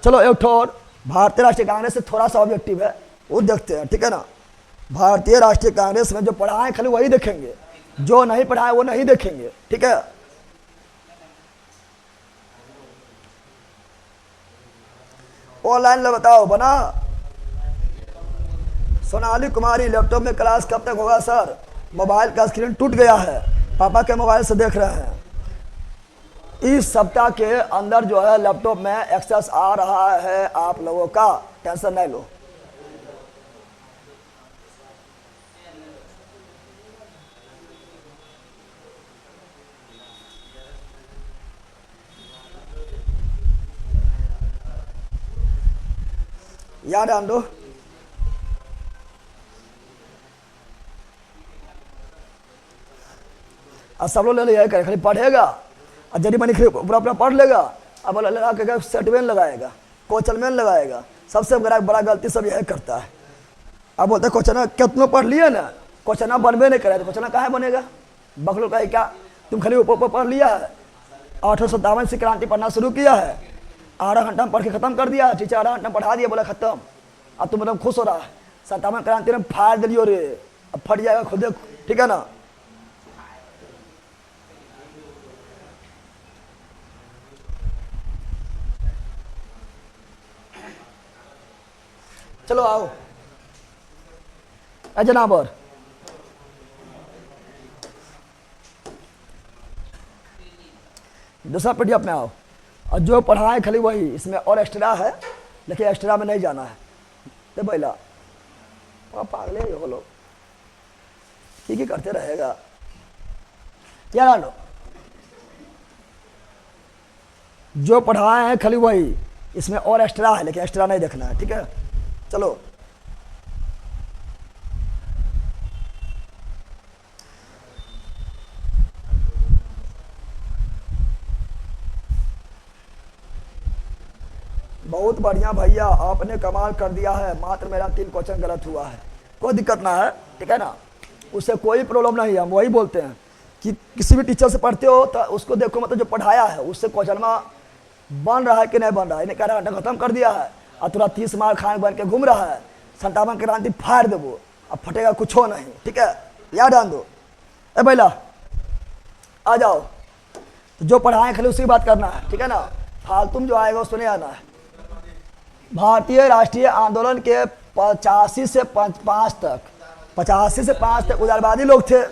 चलो एक और भारतीय राष्ट्रीय कांग्रेस से थोड़ा सा ऑब्जेक्टिव है, वो देखते हैं, ठीक है ना। भारतीय राष्ट्रीय कांग्रेस में जो पढ़ाए खाली वही देखेंगे, जो नहीं पढ़ाए वो नहीं देखेंगे, ठीक है। ऑनलाइन लो, बताओ बना। सोनाली कुमारी, लैपटॉप में क्लास कब तक होगा सर? मोबाइल का स्क्रीन टूट गया है, पापा के मोबाइल से देख रहे हैं। इस सप्ताह के अंदर जो है लैपटॉप में एक्सेस आ रहा है आप लोगों का, टेंशन नहीं लो। याद आन दो। सब लोग ले लिया, खाली पढ़ेगा और जरी मनी पूरा पूरा पढ़ लेगा, अब लगा के सेटमेंट लगाएगा, क्वेश्चन लगाएगा। सबसे बड़ा गलती सब यह करता है। अब बोलते क्वेश्चन कितनों पढ़ लिए ना, क्वेश्चन बनबे नहीं करे तो क्वेश्चन कहाँ बनेगा। बकलो कहे क्या तुम खाली ऊपर पढ़ लिया है, 1857 से क्रांति पढ़ना शुरू किया है, आधा घंटा में पढ़ के खत्म कर दिया, टीचर आधा घंटा पढ़ा दिया, बोला खत्म। अब तुम मतलब खुश हो रहा है, 57 क्रांति में फाड़ दिलियो रे, अब फट जाएगा खुद, ठीक है ना। चलो आओ जनाब, और दूसरा पीडीएफ में आओ। और जो पढ़ाए खाली वही, इसमें और एक्स्ट्रा है लेकिन एक्स्ट्रा में नहीं जाना है। तो बैला पागले हो लोग, ठीक करते रहेगा यार। लो जो पढ़ाए हैं खाली वही, इसमें और एक्स्ट्रा है लेकिन एक्स्ट्रा नहीं देखना है, ठीक है। चलो बहुत बढ़िया भैया, आपने कमाल कर दिया है। मात्र मेरा 3 क्वेश्चन गलत हुआ है, कोई दिक्कत ना है, ठीक है ना, उससे कोई प्रॉब्लम नहीं है। हम वही बोलते हैं कि किसी भी टीचर से पढ़ते हो तो उसको देखो, मतलब जो पढ़ाया है उससे क्वेश्चन में बन रहा है कि नहीं बन रहा है। इन्हें आधा घंटा खत्म कर दिया है और तुरा 30 मार्क खान बन के घूम रहा है, 57 क्रांति फाड़ देवो, अब फटेगा कुछ हो नहीं, ठीक है, याद आन दो। ए भैया आ जाओ, तो जो पढ़ाए खाली उसी बात करना है, ठीक है ना, फालतू जो आएगा उसको नहीं आना है। भारतीय राष्ट्रीय आंदोलन के 85 से 5 तक उदारवादी लोग थे।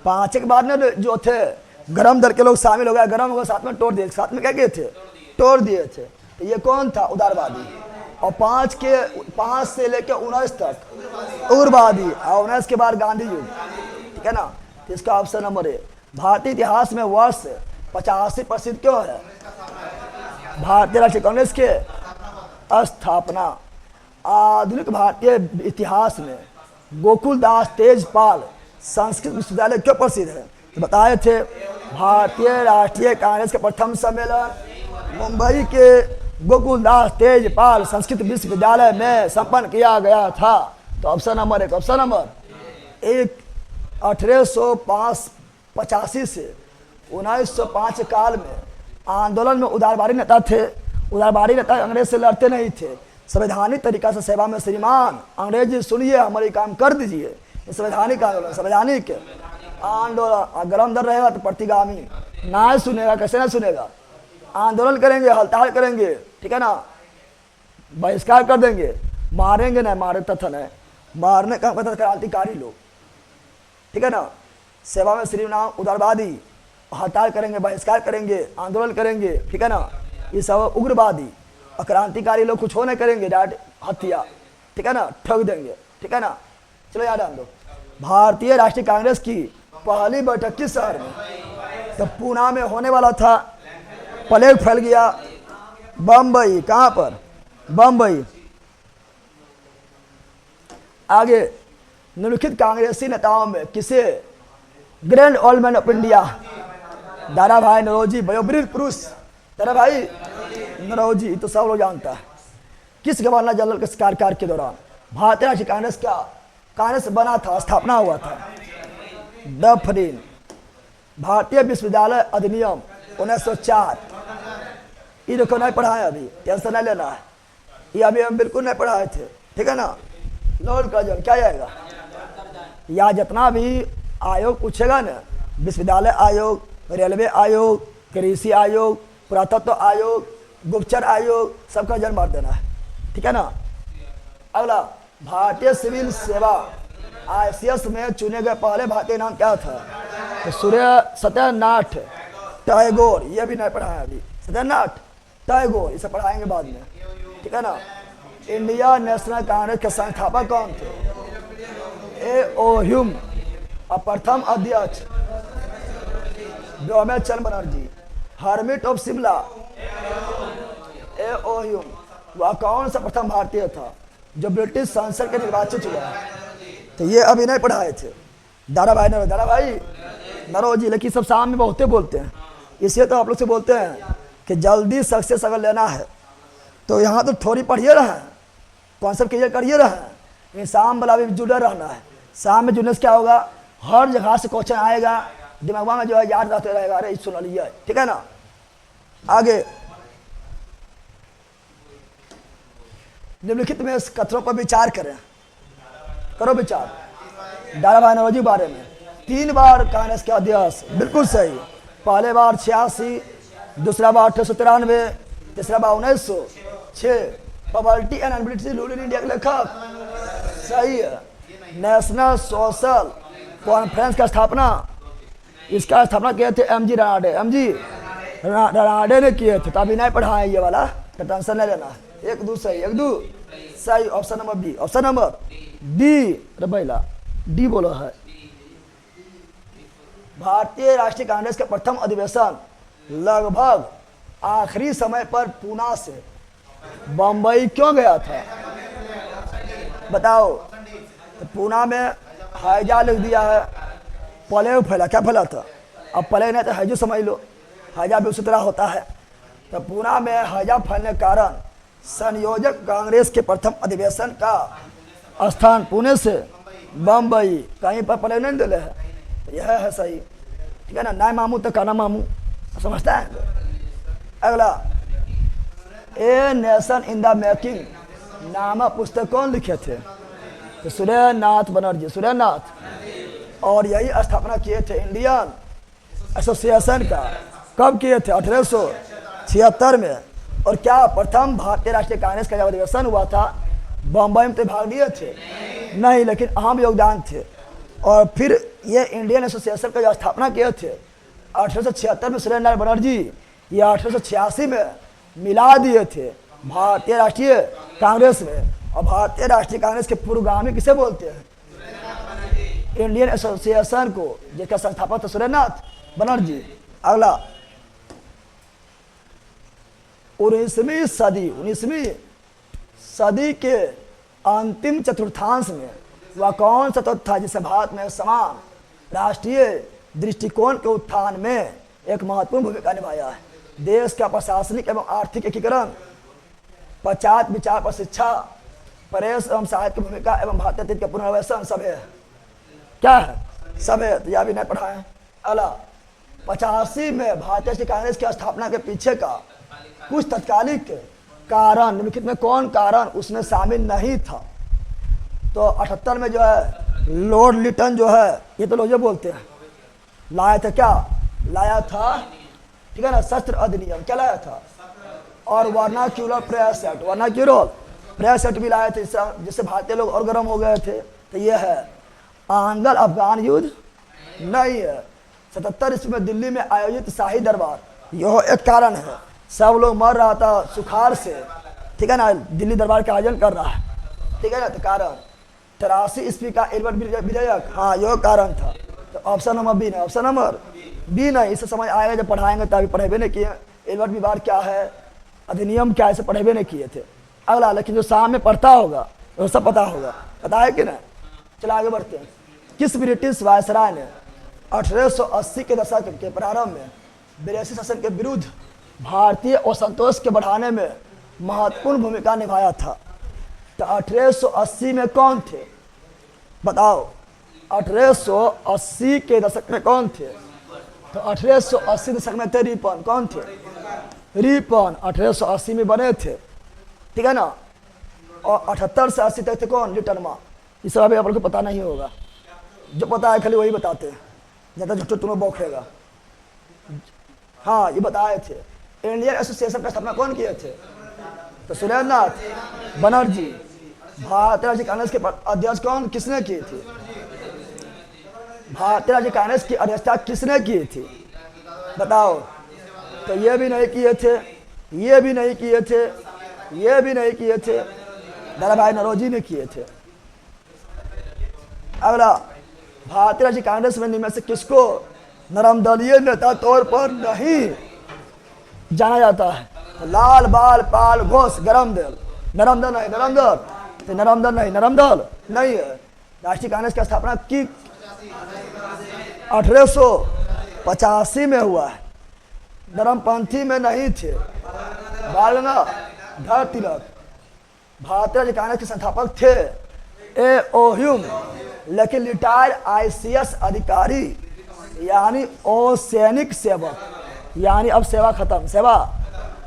5 के बाद में जो थे गरम दल के लोग शामिल हो गए, गरम हो गए, साथ में तोड़ दिए। साथ में क्या किए थे? तोड़ दिए थे। तो ये कौन था? उदारवादी। और 5 से लेकर 19 तक उग्रवादी, और 19 के बाद गांधी युग, ठीक है ना। तो इसका ऑप्शन नंबर ए। भारतीय इतिहास में वर्ष 85 प्रसिद्ध क्यों है? भारतीय राष्ट्रीय कांग्रेस के स्थापना। आधुनिक भारतीय इतिहास में गोकुलदास तेजपाल संस्कृत विश्वविद्यालय क्यों प्रसिद्ध है? तो बताए थे, भारतीय राष्ट्रीय कांग्रेस का प्रथम सम्मेलन मुंबई के गोकुलदास तेजपाल संस्कृत विश्वविद्यालय में संपन्न किया गया था। तो ऑप्शन नंबर 1, ऑप्शन नंबर 1 1885 से 1905 काल में आंदोलन में उदारवादी नेता थे। उदारवादी नेता अंग्रेज से लड़ते नहीं थे, संवैधानिक तरीका से सेवा में श्रीमान अंग्रेजी सुनिए, हमारे काम कर दीजिए। संवैधानिक आंदोलन, संवैधानिक आंदोलन। गरम दर रहेगा तो प्रतिगामी ना सुनेगा, कैसे ना सुनेगा? आंदोलन करेंगे, हड़ताल करेंगे, ठीक है ना, बहिष्कार कर देंगे, मारेंगे नहीं, मारे तथा नहीं, मारने का मतलब क्रांतिकारी लोग, ठीक है ना। सेवा में श्रीमान उदारवादी, हड़ताल करेंगे, बहिष्कार करेंगे, आंदोलन करेंगे, ठीक है ना। ये सब उग्रवादी। और क्रांतिकारी लोग कुछ हो नहीं करेंगे, डायरेक्ट हत्या, ठीक है ना, ठग देंगे, ठीक है ना। चलो याद आन दो। भारतीय राष्ट्रीय कांग्रेस की पहली बैठक किस शहर में? तो पूना में होने वाला था, प्लेग फैल गया। बम्बई, कहाँ पर? बम्बई। आगे, निम्नलिखित कांग्रेसी नेताओं में किसे grand old man of India, दादा भाई नौरोजी, वयोवृद्ध पुरुष दादा भाई नौरोजी, तो सब लोग जानता है, किस गवर्नर जनरल के कार्यकाल के दौरान भारतीय राष्ट्रीय कांग्रेस बना था, स्थापना हुआ था? डफरिन। भारतीय विश्वविद्यालय अधिनियम 1904, ये देखो नहीं पढ़ाया, अभी टेंशन नहीं लेना है, ये अभी हम बिल्कुल नहीं पढ़ाए थे, ठीक है ना। नोट कर जाओ, क्या आएगा या जितना भी आयोग पूछेगा ना, विश्वविद्यालय आयोग, रेलवे आयोग, कृषि आयोग, पुरातत्व आयोग, गुप्तचर आयोग, सबका जन्म मार देना है, ठीक है ना। अगला, भारतीय सिविल सेवा ICS में चुने गए पहले भारतीय नाम क्या था? तो सत्यनाथ टैगोर, ये भी नहीं पढ़ाया अभी, सत्यनाथ टैगोर, इसे पढ़ाएंगे बाद में, ठीक है ना। इंडिया नेशनल कांग्रेस के संस्थापक कौन थे? A.O. ह्यूम। और प्रथम अध्यक्ष Womesh Chandra Banerjee. Hermit of Shimla, A.O. Hume. वह कौन सा प्रथम भारतीय था जो ब्रिटिश संसद के निर्वाचित हुआ? तो ये अभी नहीं पढ़ाए थे। दादा भाई नौरोजी, लेकिन सब सामने बहुते बोलते हैं, इसलिए तो आप लोग से बोलते हैं कि जल्दी सक्सेस अगर लेना है तो यहाँ तो थोड़ी पढ़िए रहे, कॉन्सेप्ट क्लियर करिए रहे, शाम वाला भी जुड़े रहना है। शाम में जुड़ने से क्या होगा, हर जगह से क्वेश्चन आएगा, दिमाग में जो है याद रहते रहेगा, अरे सुन लिया, ठीक है ना। आगे निम्नलिखित में इस कथनों पर विचार करें, करो विचार। दाराभाई नौरोजी बारे में 3 बार कांग्रेस के अध्यक्ष, बिल्कुल सही। पहले बार 86, दूसरा बार 1893, तीसरा बार 1906। Poverty and unbritish rule in India के लेखक, सही है। नेशनल सोशल कॉन्फ्रेंस का स्थापना, इसका स्थापना किए थे एम जी रनाडे, रनाडे ने किए थे। तो अभी नहीं पढ़ाए ये वाला, तो टेंशन नहीं लेना। 1 2 सही, 1 2 सही। Option number B, option number D, रबैला डी बोलो है। भारतीय राष्ट्रीय कांग्रेस का प्रथम अधिवेशन लगभग आखिरी समय पर पूना से बम्बई क्यों गया था, बताओ। तो पूना में हैजा लिख दिया है, प्लेग फैला, क्या फैला था, अब प्लेग नहीं तो हैजो समझ लो, हैजा भी उसी तरह होता है। तो पूना में हैजा फैलने के कारण संयोजक कांग्रेस के प्रथम अधिवेशन का स्थान पुणे से बम्बई, कहीं पर प्लेग नहीं दिले है, तो यह है सही, ठीक है ना। नाय मामू तो काना मामू, समझता है। अगला, a nation in the making नामक पुस्तक कौन लिखे थे, तो सुरेंद्रनाथ बनर्जी, सुरेंद्रनाथ। और यही स्थापना किए थे इंडियन एसोसिएशन का, कब किए थे, 1876 में। और क्या प्रथम भारतीय राष्ट्रीय कांग्रेस का जब अधिवेशन हुआ था बम्बई में तो भाग लिए थे नहीं, लेकिन अहम योगदान थे। और फिर ये इंडियन एसोसिएशन का जो स्थापना किए थे 1876 में सुरेंद्रनाथ बनर्जी, ये 1886 में मिला दिए थे भारतीय राष्ट्रीय कांग्रेस में। और भारतीय राष्ट्रीय कांग्रेस के पूर्वगामी किसे बोलते हैं, इंडियन एसोसिएशन को, जिसका संस्थापक था सुरेंद्रनाथ बनर्जी। अगला, 19वीं सदी के अंतिम चतुर्थांश में वह कौन सा तत्व था जिसे भारत में समान राष्ट्रीय दृष्टिकोण के उत्थान में एक महत्वपूर्ण भूमिका निभाया है। देश का प्रशासनिक एवं आर्थिक एकीकरण, पश्चात विचार पर शिक्षा, प्रेस एवं साहित्य की भूमिका एवं भारतीय अतीत का पुनर्वसन, सब है, क्या है, सब है। तो यह भी नहीं पढ़ाए। अगला, 85 में भारतीय कांग्रेस की स्थापना के पीछे का कुछ तत्कालिक कारण, निम्नलिखित में कौन कारण उसमें शामिल नहीं था। तो 78 में जो है लॉर्ड लिटन जो है, ये तो लोग बोलते हैं, लाया था, क्या लाया था, ठीक है ना, शस्त्र अधिनियम, क्या लाया था, और vernacular press act, vernacular press act भी लाए थे, जिससे भारतीय लोग और गर्म हो गए थे। तो ये है। आंग्ल अफगान युद्ध नहीं है। 77 ईस्वी में दिल्ली में आयोजित शाही दरबार, यह एक कारण है, सब लोग मर रहा था सुखाड़ से, ठीक है ना, दिल्ली दरबार का आयोजन कर रहा है, ठीक है ना, तो कारण। 83 ईस्वी का एल्बर्ट विधेयक, हाँ यह कारण था। तो ऑप्शन नंबर बी नहीं, ऑप्शन नंबर बी नहीं, इससे समझ आएगा जब पढ़ाएंगे, तभी पढ़ेबे नहीं किए। एल्बर्ट विवाद क्या है, अधिनियम क्या है, इसे पढ़ेबे नहीं किए थे। अगला, लेकिन जो शाम में पढ़ता होगा वो सब पता होगा, पता है कि नहीं। चलो आगे बढ़ते हैं। किस ब्रिटिश वायसराय ने 1880 के दशक के प्रारंभ में विदेशी शासन के विरुद्ध भारतीय असंतोष के बढ़ाने में महत्वपूर्ण भूमिका निभाया था। तो 1880 में कौन थे, बताओ। 1880 के दशक में कौन थे, तो 1880 दशक में थे रिपन, कौन थे, रिपन 1880 में बने थे, ठीक है ना। और 78 से 80 तक थे कौन, लिटनमा। ये सब अभी आप लोग को पता नहीं होगा, जो पता है खाली वही बताते हैं, ज़्यादा झूठो तुम्हें बौखेगा। हाँ ये बताए थे। इंडियन एसोसिएशन का स्थापना कौन किए थे, तो सुरेंद्रनाथ बनर्जी। भारतीय राष्ट्रीय कांग्रेस के अध्यक्ष कौन, किसने की थी, भारतीय राष्ट्रीय कांग्रेस की अध्यक्षता किसने की थी, बताओ। तो ये भी नहीं किए थे, ये भी नहीं किए थे, ये भी नहीं किए थे, दाराभाई नौरोजी ने किए थे। अगला, भारतीय राष्ट्रीय कांग्रेस में निम्न से किसको नरमदलीय नेता तौर पर नहीं जाना जाता है, लाल बाल पाल घोष गरम दल, नरम दल नहीं, नरम दल, तो नरम दल नहीं, नरम दल नहीं है। राष्ट्रीय कांग्रेस की स्थापना की 1885 में हुआ है। धर्मपंथी में नहीं थे। बाल गंगाधर तिलक भारतीय राज्य कांग्रेस के संस्थापक थे। ए ओ ह्यूम लेकिन रिटायर्ड ICS अधिकारी यानी सैनिक सेवक, यानी अब सेवा खत्म, सेवा।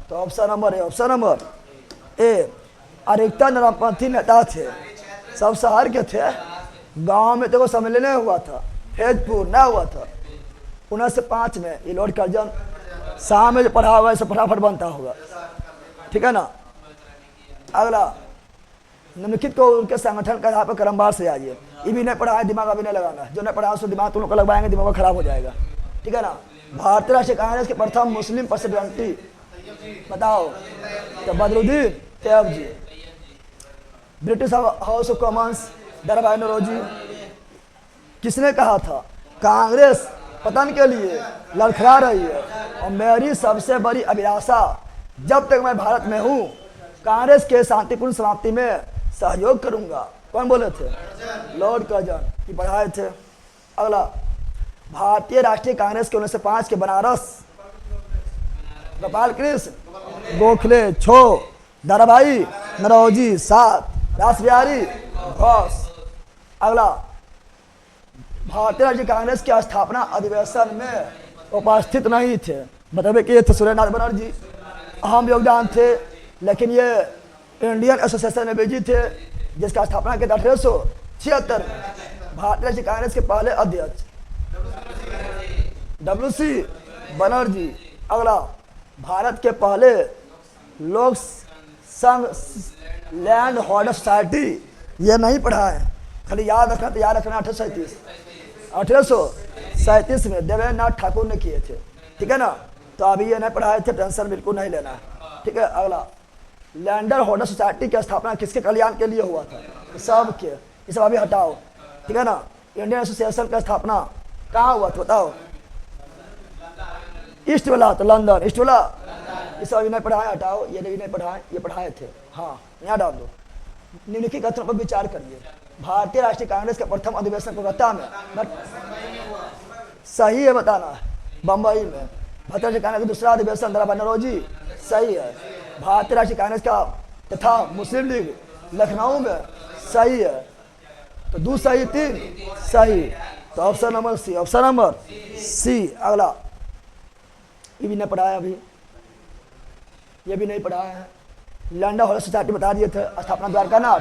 तो ऑप्शन नंबर ए, ऑप्शन नंबर ए। अधिकतर नरमपंथी नेता थे, सब शहर के थे, गांव में तो को सम्मेलन हुआ था, फैजपुर ना हुआ था। 1905 में ये लॉर्ड कर्जन शाम में जो पढ़ा हुआ है सब फटाफट बनता होगा, ठीक है ना। अगला, निम्नलिखित को उनके संगठन का आधार पर क्रमवार से आइए। ये भी नहीं पढ़ा है, दिमाग अभी नहीं लगाना, जो नहीं पढ़ा उसको दिमाग तुम लोग को लगवाएंगे, दिमाग खराब हो जाएगा, ठीक है ना। भारतीय राष्ट्रीय कांग्रेस के प्रथम मुस्लिम प्रेसिडेंट बताओ, तो Badruddin Tyab ji. British House of Commons Dadabhai Naoroji. किसने कहा था कांग्रेस पतन के लिए लड़खड़ा रही है और मेरी सबसे बड़ी अभिलाषा जब तक मैं भारत में हूँ कांग्रेस के शांतिपूर्ण समाप्ति में सहयोग करूंगा। कौन बोले थे? लॉर्ड कर्जन की पढ़ाए थे। अगला, भारतीय राष्ट्रीय कांग्रेस के 1905 के बनारस गोपाल कृष्ण गोखले 6, दाराभाई नौरोजी 7, रासबिहारी घोष। अगला, भारतीय राज्य कांग्रेस के स्थापना अधिवेशन में उपस्थित नहीं थे। बताइए कि ये थे सुरेंद्र नाथ बनर्जी, अहम योगदान थे, लेकिन ये इंडियन एसोसिएशन में बिजी थे जिसका स्थापना किया 1876 में। भारतीय राज्य कांग्रेस के पहले अध्यक्ष WC बनर्जी। अगला, भारत के पहले लोक संघ लैंड होल्डर सोसाइटी, ये नहीं पढ़ा है, खाली याद रखना, तो याद रखना 1837 में देवेंद्र नाथ ठाकुर ने किए थे, ठीक है ना। तो अभी ये नहीं पढ़ाए थे, टेंशन बिल्कुल नहीं लेना है, ठीक है। अगला, लैंडर होल्डर सोसाइटी की स्थापना किसके कल्याण के लिए हुआ था? सब के, ये सब अभी हटाओ, ठीक है ना। इंडियन एसोसिएशन का स्थापना कहाँ हुआ था बताओ? ईस्ट वाला, तो लंदन, ईस्ट वाला। ये सब अभी नहीं पढ़ाए, हटाओ, ये भी नहीं पढ़ाए, ये पढ़ाए थे, हाँ यहाँ डाल दो। निम्नलिखित कथनों पर विचार करिए। भारतीय राष्ट्रीय कांग्रेस के प्रथम अधिवेशन कोलकाता में, सही है बताना है, बम्बई में। भारतीय राष्ट्रीय कांग्रेस का दूसरा अधिवेशन दाराभाई नौरोजी, सही है। भारतीय राष्ट्रीय कांग्रेस का तथा मुस्लिम लीग लखनऊ में, सही है। तो 2 सही 3 सही, तो option number C, option number C. अगला, ये भी नहीं पढ़ाया अभी, ये भी नहीं पढ़ाया है। लैंडर होल्डर सोसाइटी बता दिए थे, स्थापना द्वारका नाथ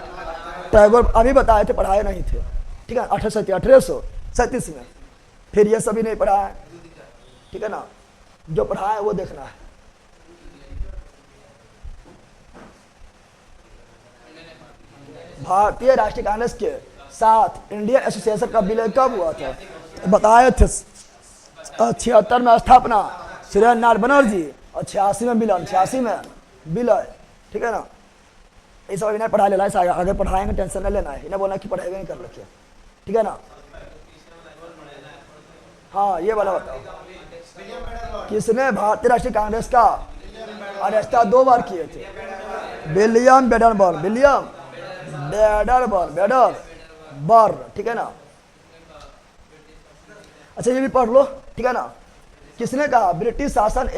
टैगोर अभी बताए थे, पढ़ाए नहीं थे, ठीक है, 1837 में। फिर ये सभी नहीं पढ़ा है, ठीक है ना, जो पढ़ा है वो देखना है। भारतीय राष्ट्रीय कांग्रेस के साथ इंडियन एसोसिएशन का विलय कब हुआ था? बताए थे 76 में स्थापना सुरेंद्र नाथ बनर्जी और 86 में मिलन, 86 में विलय, ठीक है ना। ये सब अभी नहीं पढ़ा लेना है, आगे पढ़ाएंगे, टेंशन नहीं लेना है, इन्हें बोलना कि पढ़ाएंगे नहीं कर रखे, ठीक है ना। हाँ ये वाला बताओ, किसने भारतीय राष्ट्रीय कांग्रेस का अध्यक्षता 2 बार किए थे? विलियम बेडनबर्ग, विलियम बेडनबर्ग, ठीक है ना। अच्छा ये भी पढ़ लो, ठीक है ना। किसने कहा ब्रिटिश शासन